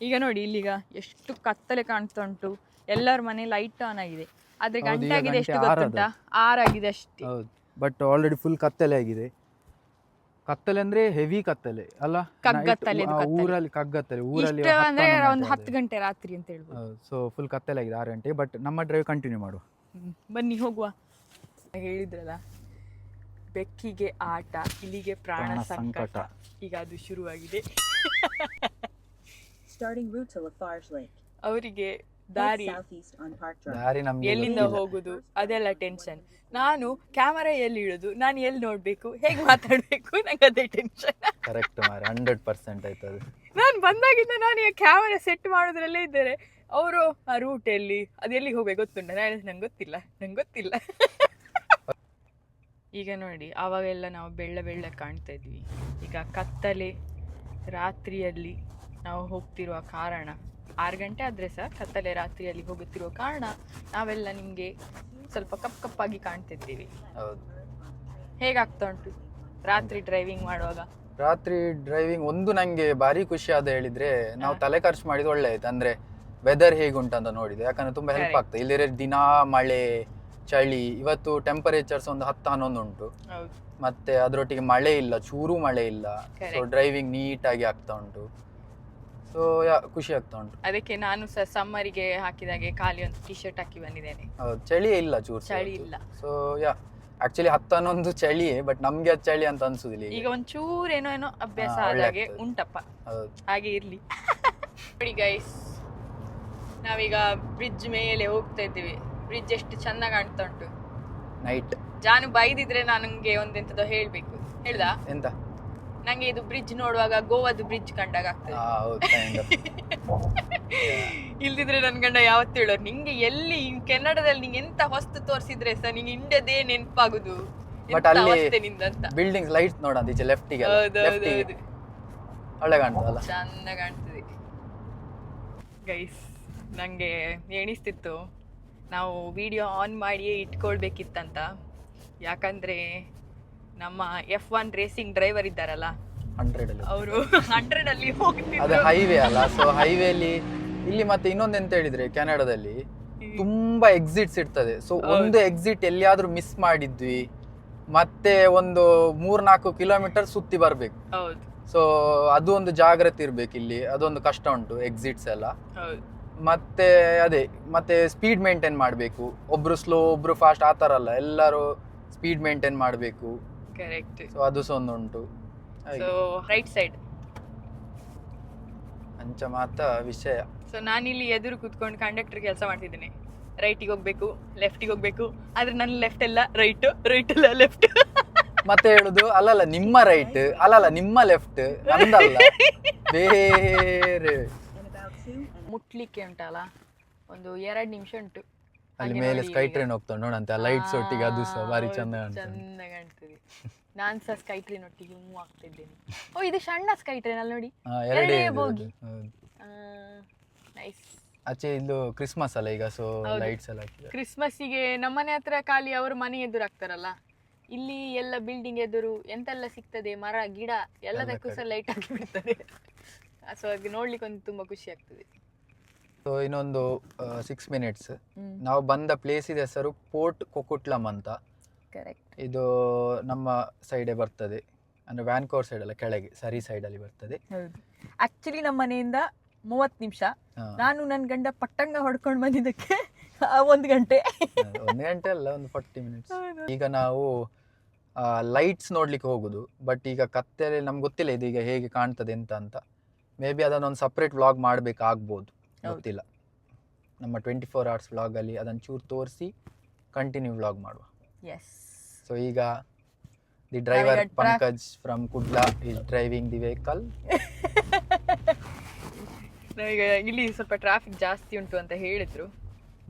ಈಗ ನೋಡಿ ಇಲ್ಲಿಗ ಎಷ್ಟು ಕತ್ತಲೆ ಕಾಣ್ತಾ ಉಂಟು. ಎಲ್ಲರ ಮನೆ ಲೈಟ್ ಆನ್ ಆಗಿದೆ, ಆದ್ರೆ ಗಂಟೆ ಆಗಿದೆ ಎಷ್ಟು ಗೊತ್ತುಂಟಾ? 6 ಆಗಿದೆ ಅಷ್ಟೇ.
ಹೌದು, ಬಟ್ ಆಲ್ರೆಡಿ ಫುಲ್ ಕತ್ತಲೆ ಆಗಿದೆ. ಕತ್ತಲೆ ಅಂದ್ರೆ ಹೆವಿ ಕತ್ತಲೆ ಅಲ್ಲ,
ಕಗ್ಗತ್ತಲೆ
ಊರಲ್ಲಿ ಕಗ್ಗತ್ತಲೆ. ಊರಲ್ಲಿ
ಅಂದ್ರೆ ಒಂದು 10 ಗಂಟೆ ರಾತ್ರಿ ಅಂತ ಹೇಳ್ಬೋದು.
ಸೊ ಫುಲ್ ಕತ್ತಲೆ ಆಗಿದೆ 6 ಗಂಟೆ. ಬಟ್ ನಮ್ಮ ಡ್ರೈವ್ ಕಂಟಿನ್ಯೂ ಮಾಡುವ.
ಬನ್ನಿ ಹೋಗುವ. ಹೇಳಿದ್ರಲ್ಲ, ಬೆಕ್ಕಿಗೆ ಆಟ, ಇಲ್ಲಿಗೆ ಪ್ರಾಣ ಸಂಕಟ. ಈಗ ಅದು ಶುರುವಾಗಿದೆ. ಅವರಿಗೆ ದಾರಿ
ನಮ್ಗೆ
ಎಲ್ಲಿಂದ ಹೋಗುದು ಅದೆಲ್ಲ ಟೆನ್ಷನ್. ನಾನು ಕ್ಯಾಮರಾ ಎಲ್ಲಿ ಇಡುದು, ನಾನು ಎಲ್ಲಿ ನೋಡ್ಬೇಕು, ಹೇಗೆ ಮಾತಾಡ್ಬೇಕು, ನಂಗೆ ಅದೇ ಟೆನ್ಷನ್.
ಕರೆಕ್ಟ್ ಮಾರೆ, 100% ಆಯ್ತದು.
ನಾನು ಬಂದಾಗಿಂದ ನಾನು ಈಗ ಕ್ಯಾಮರಾ ಸೆಟ್ ಮಾಡೋದ್ರಲ್ಲೇ ಇದ್ದಾರೆ. ಅವರು ಆ ರೂಟ್ ಎಲ್ಲಿ, ಅದು ಎಲ್ಲಿಗೆ ಹೋಗ್ಬೇಕು ಗೊತ್ತುಂಟ? ನಂಗೆ ಗೊತ್ತಿಲ್ಲ. ಈಗ ನೋಡಿ, ಆವಾಗೆಲ್ಲ ನಾವು ಬೆಳ್ಳ ಕಾಣ್ತಾ ಇದ್ವಿ. ಈಗ ಕತ್ತಲೆ ರಾತ್ರಿಯಲ್ಲಿ ನಾವು ಹೋಗ್ತಿರುವ ಕಾರಣ, 6 ಗಂಟೆ ಆದರೆ ಸಹ ಕತ್ತಲೆ ರಾತ್ರಿಯಲ್ಲಿ ಹೋಗುತ್ತಿರುವ ಕಾರಣ ನಾವೆಲ್ಲ ನಿಮಗೆ ಸ್ವಲ್ಪ ಕಪ್ಪಾಗಿ ಕಾಣ್ತಿದ್ದೀವಿ.
ಹೌದು.
ಹೇಗಾಗ್ತಾ ಉಂಟು ರಾತ್ರಿ ಡ್ರೈವಿಂಗ್ ಮಾಡುವಾಗ?
ರಾತ್ರಿ ಡ್ರೈವಿಂಗ್ ಒಂದು ನಂಗೆ ಭಾರಿ ಖುಷಿ ಆದ ಹೇಳಿದ್ರೆ, ನಾವು ತಲೆ ಖರ್ಚು ಮಾಡಿದ್ದು ಒಳ್ಳೆ ಆಯ್ತು. ಅಂದ್ರೆ ವೆದರ್ ಹೇಗುಂಟಂತ ನೋಡಿದೆ, ಯಾಕಂದ್ರೆ ತುಂಬಾ ಹೆಲ್ಪ್ ಆಗ್ತದೆ. ಇಲ್ಲಿ ದಿನಾ ಮಳೆ ಚಳಿ. ಇವತ್ತು ಟೆಂಪರೇಚರ್ಸ್ ಒಂದು 10-11 ಉಂಟು. ಮತ್ತೆ ಅದರೊಟ್ಟಿಗೆ ಮಳೆ ಇಲ್ಲ, ಚೂರು ಮಳೆ ಇಲ್ಲ. ಸೊ ಡ್ರೈವಿಂಗ್ ನೀಟಾಗಿ ಆಗ್ತಾ ಉಂಟು. ಸೊ ಖುಷಿ ಆಗ್ತಾ ಉಂಟು.
ಅದಕ್ಕೆ ನಾನು ಸಹ ಸಮ್ಮರಿಗೆ ಹಾಕಿದಾಗೆ ಖಾಲಿ ಒಂದು ಟಿ ಶರ್ಟ್ ಹಾಕಿ ಬಂದಿದ್ದೇನೆ.
ಹೌದು, ಚಳಿ ಇಲ್ಲ, ಚೂರು
ಚಳಿ ಇಲ್ಲ.
ಸೊ ಆಕ್ಚುಲಿ 10-11 ಚಳಿಯೇ, ಬಟ್ ನಮ್ಗೆ ಅದು ಚಳಿ ಅಂತ ಅನ್ಸುದಿಲ್ಲ.
ಈಗ ಒಂಚೂರು ಏನೋ ಅಭ್ಯಾಸ ಆದಾಗೆ ಉಂಟಪ್ಪ. ಹಾಗೆ ಇರ್ಲಿ. ನೋಡಿ ಗೈಸ್, ನಾವೀಗ ಬ್ರಿಡ್ಜ್ ಮೇಲೆ ಹೋಗ್ತಾ ಇದ್ದೀವಿ. ಬ್ರಿಡ್ಜ್ ಎಷ್ಟು ಚಂದ ಕಾಣ್ತಾ ಉಂಟು
ನೈಟ್.
ಜಾನು ಬೈದಿದ್ರೆ ನನಗೆ ಒಂದೆಂತದೋ ಹೇಳ್ಬೇಕು. ಹೇಳ್ದ
ಎಂತ?
ನಂಗೆ ಇದು ಬ್ರಿಡ್ಜ್ ನೋಡುವಾಗ ಗೋವಾದ ಬ್ರಿಡ್ಜ್ ಕಂಡಾಗ ಆಗ್ತದೆ. ಇಲ್ದಿದ್ರೆ ನನ್ ಗಂಡ ಯಾವತ್ತು ಹೇಳೋರು, ನಿಂಗೆ ಎಲ್ಲಿ ಕೆನಡಾದಲ್ಲಿ ನಿಂಗೆ ಎಂತ ಹೊಸ್ತು ತೋರಿಸಿದ್ರೆ ಸಹ ನಿಂಗೆ ಇಂಡಿಯಾದೇ ನೆನಪಾಗುದು.
ಬಟ್ ಅಲ್ಲಿ ಬಿಲ್ಡಿಂಗ್ಸ್ ಲೈಟ್ಸ್ ನೋಡ, ಈಚೆ ಲೆಫ್ಟಿಗೆ ಒಳ್ಳೆ ಕಾಣ್ತದಲ್ಲ,
ಚಂದ ಕಾಣ್ತದೆ. ಗೈಸ್, ನಂಗೆ ಎಣಿಸ್ತಿತ್ತು ನಾವು ವಿಡಿಯೋ ಆನ್ ಮಾಡಿಯೇ ಇಟ್ಕೊಳ್ಬೇಕಿತ್ತಂತ. ಯಾಕಂದ್ರೆ ನಮ್ಮ F1 ರೇಸಿಂಗ್ ಡ್ರೈವರ್ ಇದ್ದಾರಲ್ಲ,
100
ಅವರು 100 ಅಲ್ಲಿ ಹೋಗ್ತಿದ್ರು.
ಅದು ಹೈವೇ ಅಲ್ಲ. ಸೊ ಹೈವೇಲಿ ಇಲ್ಲಿ ಮತ್ತೆ ಇನ್ನೊಂದು ಎಂತ ಹೇಳಿದ್ರೆ, ಕೆನಡಾದಲ್ಲಿ ತುಂಬಾ ಎಕ್ಸಿಟ್ಸ್ ಇರ್ತದೆ. ಸೊ ಒಂದು ಎಕ್ಸಿಟ್ ಎಲ್ಲಿಯಾದ್ರೂ ಮಿಸ್ ಮಾಡಿದ್ವಿ, ಮತ್ತೆ ಒಂದು 3-4 ಕಿಲೋಮೀಟರ್ ಸುತ್ತಿ ಬರ್ಬೇಕು. ಸೊ ಅದು ಒಂದು ಜಾಗ್ರತೆ ಇರ್ಬೇಕು ಇಲ್ಲಿ. ಅದೊಂದು ಕಷ್ಟ ಉಂಟು ಎಕ್ಸಿಟ್ಸ್ ಎಲ್ಲ. ಮತ್ತೆ ಅದೇ, ಮತ್ತೆ ಸ್ಪೀಡ್ ಮೇಂಟೈನ್ ಮಾಡಬೇಕು. ಒಬ್ರು ಸ್ಲೋ ಒಬ್ರು ಫಾಸ್ಟ್ ಆ ಥರ ಅಲ್ಲ, ಎಲ್ಲರೂ ಸ್ಪೀಡ್ ಮೇಂಟೈನ್ ಮಾಡಬೇಕು.
ಕರೆಕ್ಟ್.
ಸೊ ಅದು ಸಹ ಒಂದು ಉಂಟು.
ಸೊ ರೈಟ್ ಸೈಡ್
ಅಂಚ ಮಾತ್ರ ವಿಷಯ.
ಸೊ ನಾನಿಲ್ಲಿ ಎದುರು ಕೂತ್ಕೊಂಡು ಕಂಡಕ್ಟರ್ ಕೆಲಸ ಮಾಡ್ತಿದ್ದೇನೆ. ರೈಟಿಗೆ ಹೋಗ್ಬೇಕು, ಲೆಫ್ಟಿಗೆ ಹೋಗ್ಬೇಕು, ಆದ್ರೆ ನನ್ನ ಲೆಫ್ಟ್ ಎಲ್ಲ ರೈಟ್, ರೈಟ್ ಎಲ್ಲ ಲೆಫ್ಟ್.
ಮತ್ತೆ ಹೇಳುದು ಅಲ್ಲಲ್ಲ ನಿಮ್ಮ ರೈಟ್, ಅಲ್ಲಲ್ಲ ನಿಮ್ಮ ಲೆಫ್ಟ್, ನಂದಲ್ಲ ಬೇರೆ.
ಮುಟ್ಲಿಕ್ಕೆ ಉಂಟಲ್ಲ ಒಂದು 2 ನಿಮಿಷ ಉಂಟು.
ಅಲ್ಲಿ ಮೇಲೆ ಸ್ಕೈ ಟ್ರೈನ್ ಹೋಗ್ತಾ ನೋಡಂತೆ, ಲೈಟ್ಸ್ ಒಟ್ಟಿಗೆ ಅದು ಸಹ ಭಾರಿ ಚಂದ
ಕಾಣ್ತದೆ. ನಾನ್ ಸಹ ಸ್ಕೈ ಟ್ರೈನ್ ಒಟ್ಟಿಗೆ ಮೂವ್ ಆಗ್ತಿದ್ದೇನೆ. ಓ, ಇದು ಸಣ್ಣ ಸ್ಕೈ ಟ್ರೈನ್ ಅಲ್ಲಿ ನೋಡಿ,
ಎರಡೇ
ಹೋಗಿ ನೈಸ್.
ಆಚೆ ಇದು ಕ್ರಿಸ್ಮಸ್ ಅಲ್ಲ ಈಗ, ಸೊ ಲೈಟ್ಸ್ ಎಲ್ಲ ಹಾಕಿದ್ದಾರೆ.
ಕ್ರಿಸ್ಮಸ್ಸಿಗೆ ನಮ್ಮನೆ ಹತ್ರ ಖಾಲಿ ಅವ್ರ ಮನೆ ಎದುರು ಹಾಕ್ತಾರಲ್ಲ, ಇಲ್ಲಿ ಎಲ್ಲ ಬಿಲ್ಡಿಂಗ್ ಎದುರು ಎಂತೆಲ್ಲ ಸಿಗ್ತದೆ, ಮರ ಗಿಡ ಎಲ್ಲದಕ್ಕೂ ಸಹ ಲೈಟ್ ಹಾಕಿ ಬಿಡ್ತಾರೆ. ಸೊ ಅದು ನೋಡ್ಲಿಕ್ಕೆ ಒಂದು ತುಂಬಾ ಖುಷಿ ಆಗ್ತದೆ.
ಸೊ ಇನ್ನೊಂದು 6 ಮಿನಿಟ್ಸ್ ನಾವು ಬಂದ ಪ್ಲೇಸ್ ಇದೆ ಹೆಸರು ಪೋರ್ಟ್ ಕೊಕುಟ್ಲಮ್ ಅಂತ.
ಕರೆಕ್ಟ್.
ಇದು ನಮ್ಮ ಸೈಡೇ ಬರ್ತದೆ, ಅಂದ್ರೆ ವ್ಯಾನ್ಕೋರ್ ಸೈಡ್ ಅಲ್ಲ, ಕೆಳಗೆ ಸರಿ ಸೈಡ್ ಅಲ್ಲಿ ಬರ್ತದೆ.
ಆಕ್ಚುಲಿ ನಮ್ಮ ಮನೆಯಿಂದ 30 ನಿಮಿಷ. ನಾನು ನನ್ನ ಗಂಡ ಪಟ್ಟಂಗ ಹೊಡ್ಕೊಂಡು ಬಂದಿದ್ದಕ್ಕೆ 1 ಗಂಟೆ.
1 ಗಂಟೆ ಅಲ್ಲ, ಒಂದು 40 ಮಿನಿಟ್ಸ್. ಈಗ ನಾವು ಲೈಟ್ಸ್ ನೋಡ್ಲಿಕ್ಕೆ ಹೋಗುದು. ಬಟ್ ಈಗ ಕತ್ತಲೆ ನಮ್ಗೆ ಗೊತ್ತಿಲ್ಲ ಇದು ಈಗ ಹೇಗೆ ಕಾಣ್ತದೆ ಅಂತ. ಮೇ ಬಿ ಅದನ್ನೊಂದು ಸಪ್ರೇಟ್ ವ್ಲಾಗ್ ಮಾಡ್ಬೇಕಾಗ್ಬೋದು, ಗೊತ್ತಿಲ್ಲ. ನಮ್ಮ 24 hours ವ್ಲಾಗ್ ಅಲ್ಲಿ ಅದನ್ನು ಚೂರು ತೋರಿಸಿ ಕಂಟಿನ್ಯೂ ವ್ಲಾಗ್ ಮಾಡುವ. ಸೊ ಈಗ the driver Pankaj from Kudla is driving the vehicle.
ಈಗ ಇಲ್ಲಿ ಸ್ವಲ್ಪ ಟ್ರಾಫಿಕ್ ಜಾಸ್ತಿ ಉಂಟು ಅಂತ ಹೇಳಿದ್ರು,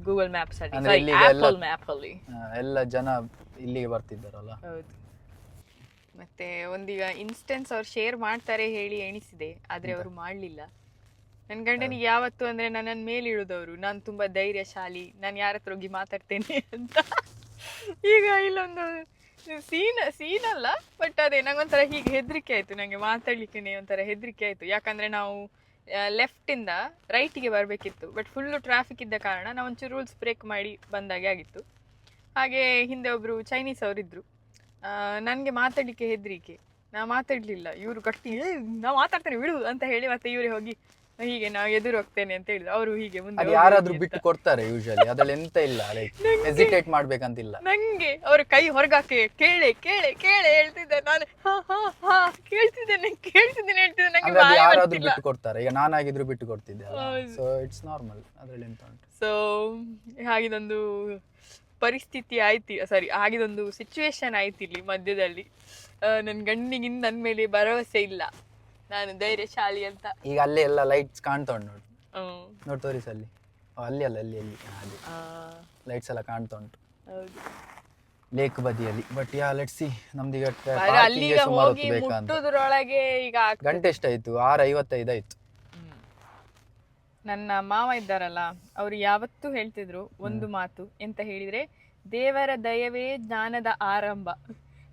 ಗೂಗಲ್ ಮ್ಯಾಪ್ಸ್ ಅಲ್ಲಿ,
ಅಂದ್ರೆ ಇಲ್ಲಿಗೆ ಎಲ್ಲ
ಆಪಲ್ ಮ್ಯಾಪ್ ಅಲ್ಲಿ.
ಎಲ್ಲ ಜನ ಇಲ್ಲಿಗೆ ಬರ್ತಿದ್ದಾರಲ್ಲ.
ಹೌದು. ಮತ್ತೆ ಒಂದೀಗ ಇನ್ಸ್ಟೆನ್ಸ್ ಅವ್ರು ಶೇರ್ ಮಾಡ್ತಾರೆ ಹೇಳಿ ಎಣಿಸಿದೆ, ಆದ್ರೆ ಅವರು ಮಾಡ್ಲಿಲ್ಲ. ನನ್ನ ಗಂಡನಿಗೆ ಯಾವತ್ತು ಅಂದ್ರೆ ನನ್ನನ್ನು ಮೇಲಿಡುದವರು, ನಾನು ತುಂಬಾ ಧೈರ್ಯಶಾಲಿ, ನಾನು ಯಾರ ಹತ್ರ ಹೋಗಿ ಮಾತಾಡ್ತೇನೆ ಅಂತ. ಈಗ ಇಲ್ಲೊಂದು ಸೀನ್ ಅಲ್ಲ, ಬಟ್ ಅದೇ ನಂಗೊಂಥರ ಹೀಗೆ ಹೆದರಿಕೆ ಆಯ್ತು, ನಂಗೆ ಮಾತಾಡ್ಲಿಕ್ಕೆ ಒಂಥರ ಹೆದರಿಕೆ ಆಯ್ತು. ಯಾಕಂದ್ರೆ ನಾವು ಲೆಫ್ಟಿಂದ ರೈಟಿಗೆ ಬರಬೇಕಿತ್ತು, ಬಟ್ ಫುಲ್ಲು ಟ್ರಾಫಿಕ್ ಇದ್ದ ಕಾರಣ ನಾವು ಒಂಚೂರು ರೂಲ್ಸ್ ಬ್ರೇಕ್ ಮಾಡಿ ಬಂದಾಗೆ ಆಗಿತ್ತು. ಹಾಗೆ ಹಿಂದೆ ಒಬ್ಬರು ಚೈನೀಸ್ ಅವರಿದ್ದರು, ನನಗೆ ಮಾತಾಡಲಿಕ್ಕೆ ಹೆದರಿಕೆ, ನಾ ಮಾತಾಡಲಿಲ್ಲ. ಇವರು ಗಟ್ಟಿ ನಾ ಮಾತಾಡ್ತೇನೆ ಬಿಡು ಅಂತ ಹೇಳಿ ಮತ್ತೆ ಇವರೇ ಹೋಗಿ ಹೀಗೆ ನಾ ಎದುರು ಹೋಗ್ತೇನೆ ಅಂತ ಹೇಳಿದ್ರು. ಅವರು ಹೀಗೆ ಮುಂದೆ
ಯಾರಾದ್ರೂ ಬಿಟ್ಟು ಕೊಡ್ತಾರೆ ಯೂಶಲಿ, ಅದ್ರಲ್ಲಿ ಎಂತ ಇಲ್ಲ, ಹೆಸಿಟೇಟ್ ಮಾಡ್ಬೇಕಂತಿಲ್ಲ.
ನಂಗೆ ಅವ್ರ ಕೈ ಹೊರಗಾಕೆ ಕೇಳೆ ಕೇಳೆ ಕೇಳೆ ಹೇಳ್ತಿದ್ದೆ, ನಾನು ಕೇಳ್ತಿದ್ದೇನೆ ಹೇಳ್ತಿದ್ದೆ, ನಂಗೆ
ಯಾರಾದ್ರೂ ಬಿಟ್ಟು ಕೊಡ್ತಾರೆ. ಈಗ ನಾನಾಗಿದ್ರು ಬಿಟ್ಟು ಕೊಡ್ತಿದ್ದೆ, ಸೊ ಇಟ್ಸ್ ನಾರ್ಮಲ್, ಅದ್ರಲ್ಲಿ ಎಂತ ಉಂಟು.
ಸೊ ಹಾಗಿದೊಂದು ಪರಿಸ್ಥಿತಿ ಆಯ್ತು, ಹಾಗಿದೊಂದು ಸಿಚುವೇಶನ್ ಆಯ್ತು ಇಲ್ಲಿ ಮಧ್ಯದಲ್ಲಿ. ನನ್ನ ಗಂಡನಿಗಿಂತ ನನ್ನ ಮೇಲೆ ಭರವಸೆ ಇಲ್ಲ, ನಾನು ಧೈರ್ಯಶಾಲಿ ಅಂತ.
ಈಗ ಅಲ್ಲೇ ಎಲ್ಲ ಲೈಟ್ಸ್ ಕಾಣ್ತಾ ಉಂಟು ನೋಡಿ ತೋರಿಸಿ ಅಲ್ಲಿ, ಅಲ್ಲಿ ಅಲ್ಲ ಅಲ್ಲಿ ಅಲ್ಲಿ ಲೈಟ್ಸ್ ಎಲ್ಲ ಕಾಣ್ತಾ ಉಂಟು ಲೇಕ್ ಬದಿಯಲ್ಲಿ. ಬಟ್ ಲೆಟ್ಸ್ ಸಿ, ನಮ್ದೀಗ
ಅಲ್ಲಿಗೆ ಹೋಗಿ ಮುಟ್ಟುದ್ರೊಳಗೆ ಈಗ
ಗಂಟೆ ಎಷ್ಟಾಯ್ತು? 6:55 ಆಯ್ತು.
ನನ್ನ ಮಾವ ಇದ್ದಾರಲ್ಲ, ಅವ್ರು ಯಾವತ್ತೂ ಹೇಳ್ತಿದ್ರು ಒಂದು ಮಾತು, ಎಂತ ಹೇಳಿದ್ರೆ, ದೇವರ ದಯವೇ ಜ್ಞಾನದ ಆರಂಭ,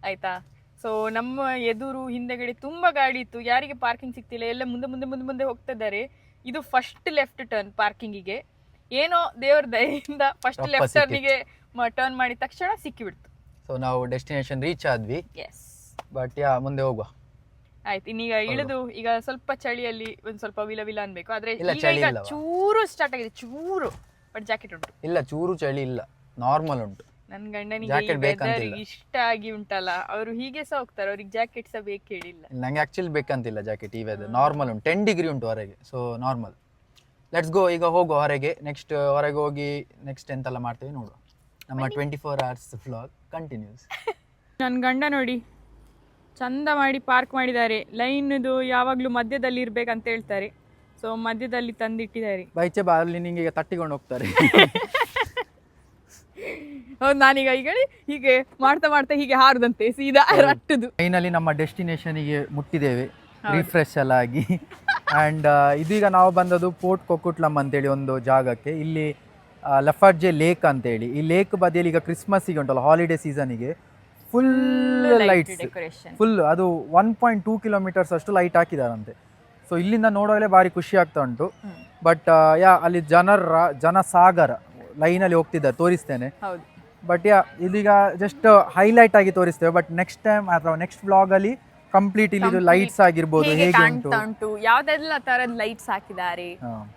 ಆಯ್ತಾ? ಸೊ ನಮ್ಮ ಎದುರು ಹಿಂದೆಗಡೆ ತುಂಬಾ ಗಾಡಿ ಇತ್ತು, ಯಾರಿಗೆ ಪಾರ್ಕಿಂಗ್ ಸಿಗ್ತಿಲ್ಲ, ಎಲ್ಲ ಮುಂದೆ ಮುಂದೆ ಮುಂದೆ ಮುಂದೆ ಹೋಗ್ತಾ ಇದ್ದಾರೆ. ಇದು ಫಸ್ಟ್ ಲೆಫ್ಟ್ ಟರ್ನ್ ಪಾರ್ಕಿಂಗಿಗೆ, ಏನೋ ದೇವರ ದಯೆಯಿಂದ ಫಸ್ಟ್ ಲೆಫ್ಟ್ ಟರ್ನಿಗೆ ಟರ್ನ್ ಮಾಡಿದ ತಕ್ಷಣ ಸಿಕ್ಕಿಬಿಡ್ತು.
ಸೊ ನಾವು ಡೆಸ್ಟಿನೇಷನ್ ರೀಚ್ ಆದ್ವಿ.
ಎಸ್,
ಬಟ್ ಮುಂದೆ ಹೋಗುವ
ಆಯ್ತು. ಇನ್ನೀಗ ಇಳಿದು ಈಗ ಸ್ವಲ್ಪ ಚಳಿಯಲ್ಲಿ ಒಂದ್ ಸ್ವಲ್ಪ ವಿಲ ಅನ್ಬೇಕು, ಆದ್ರೆ ಈಗ ಚೂರು ಸ್ಟಾರ್ಟ್ ಆಗಿದೆ, ಚೂರು. ಬಟ್ ಜಾಕೆಟ್ ಉಂಟು. ಇಲ್ಲ,
ಚೂರು ಚಳಿ ಇಲ್ಲ, ನಾರ್ಮಲ್ ಉಂಟು.
ನನ್ ಗಂಡನಿಗೆ ಇಷ್ಟ ಆಗಿ ಉಂಟಲ್ಲ, ಅವರು ಹೀಗೆ ಸಹ ಹೋಗ್ತಾರೆ, ಅವ್ರಿಗೆ ಜಾಕೆಟ್ ಸಹ ಬೇಕು ಹೇಳಿಲ್ಲ.
ನಂಗೆ ಆಕ್ಚುಲಿ ಬೇಕಂತಿಲ್ಲ ಜಾಕೆಟ್, ಈ ವೆದರ್ ನಾರ್ಮಲ್ ಉಂಟು, 10 ಡಿಗ್ರಿ ಉಂಟು ಹೊರಗೆ, ಸೊ ನಾರ್ಮಲ್. ಲೆಟ್ಸ್ ಗೋ, ಈಗ ಹೋಗುವ ಹೊರಗೆ. ನೆಕ್ಸ್ಟ್ ಹೊರಗೆ ಹೋಗಿ ನೆಕ್ಸ್ಟ್ ಎಂತೆಲ್ಲ ಮಾಡ್ತೇವೆ ನೋಡುವ. ನಮ್ಮ 24 hours ವ್ಲಾಗ್ ಕಂಟಿನ್ಯೂಸ್.
ನನ್ನ ಗಂಡ ನೋಡಿ ಚಂದ ಮಾಡಿ ಪಾರ್ಕ್ ಮಾಡಿದ್ದಾರೆ. ಲೈನ್ದು ಯಾವಾಗಲೂ ಮಧ್ಯದಲ್ಲಿ ಇರ್ಬೇಕಂತ ಹೇಳ್ತಾರೆ, ಸೊ ಮಧ್ಯದಲ್ಲಿ ತಂದಿಟ್ಟಿದ್ದಾರೆ.
ಬೈಚೆ ಬಾ, ಅಲ್ಲಿ ನಿಂಗೆ ಈಗ ತಟ್ಟಿಕೊಂಡು ಹೋಗ್ತಾರೆ.
ಹೌದು, ನಾನೀಗ ಈಗ ಹೀಗೆ ಮಾಡ್ತಾ ಮಾಡ್ತಾ ಹೀಗೆ ಹಾರದಂತೆ ಸೀದಾ ರಟ್ಟದು.
ಫೈನಲಿ ನಮ್ಮ ಡೆಸ್ಟಿನೇಷನ್ಗೆ ಮುಟ್ಟಿದ್ದೇವೆ, ರಿಫ್ರೆಶ್ ಎಲ್ಲ ಆಗಿ. ಆ್ಯಂಡ್ ಇದೀಗ ನಾವು ಬಂದದ್ದು ಪೋರ್ಟ್ ಕೊಕುಟ್ಲಮ್ ಅಂತೇಳಿ ಒಂದು ಜಾಗಕ್ಕೆ. ಇಲ್ಲಿ ಲಫರ್ಜೆ ಲೇಕ್ ಅಂತೇಳಿ, ಈ ಲೇಕ್ ಬದಿಯಲ್ಲಿ ಈಗ ಕ್ರಿಸ್ಮಸ್ಸಿಗೆ ಉಂಟಲ್ಲ, ಹಾಲಿಡೇ ಸೀಸನಿಗೆ ಫುಲ್ ಲೈಟ್ಸ್, ಫುಲ್ ಅದು 1.2 ಕಿಲೋಮೀಟರ್ಸ್ ಅಷ್ಟು ಲೈಟ್ ಹಾಕಿದಾರಂತೆ. ಸೊ ಇಲ್ಲಿಂದ ನೋಡುವಾಗಲೇ ಭಾರಿ ಖುಷಿ ಆಗ್ತಾ ಉಂಟು. ಬಟ್ ಅಲ್ಲಿ ಜನಸಾಗರ ಲೈನಲ್ಲಿ ಹೋಗ್ತಿದ್ದಾರೆ, ತೋರಿಸ್ತೇನೆ. ಬಟ್ ಇದೀಗ ಜಸ್ಟ್ ಹೈಲೈಟ್ ಆಗಿ ತೋರಿಸ್ತೇವೆ. ಬಟ್ ನೆಕ್ಸ್ಟ್ ಟೈಮ್ ಅಥವಾ ನೆಕ್ಸ್ಟ್ ವ್ಲಾಗ್ ಅಲ್ಲಿ ಕಂಪ್ಲೀಟ್ ಇಲ್ಲಿ ಲೈಟ್ಸ್ ಆಗಿರ್ಬೋದು, ಹೇಗೆ ಉಂಟು,
ಯಾವ್ದೆಲ್ಲ ತರದ ಲೈಟ್ಸ್ ಹಾಕಿದ್ದಾರೆ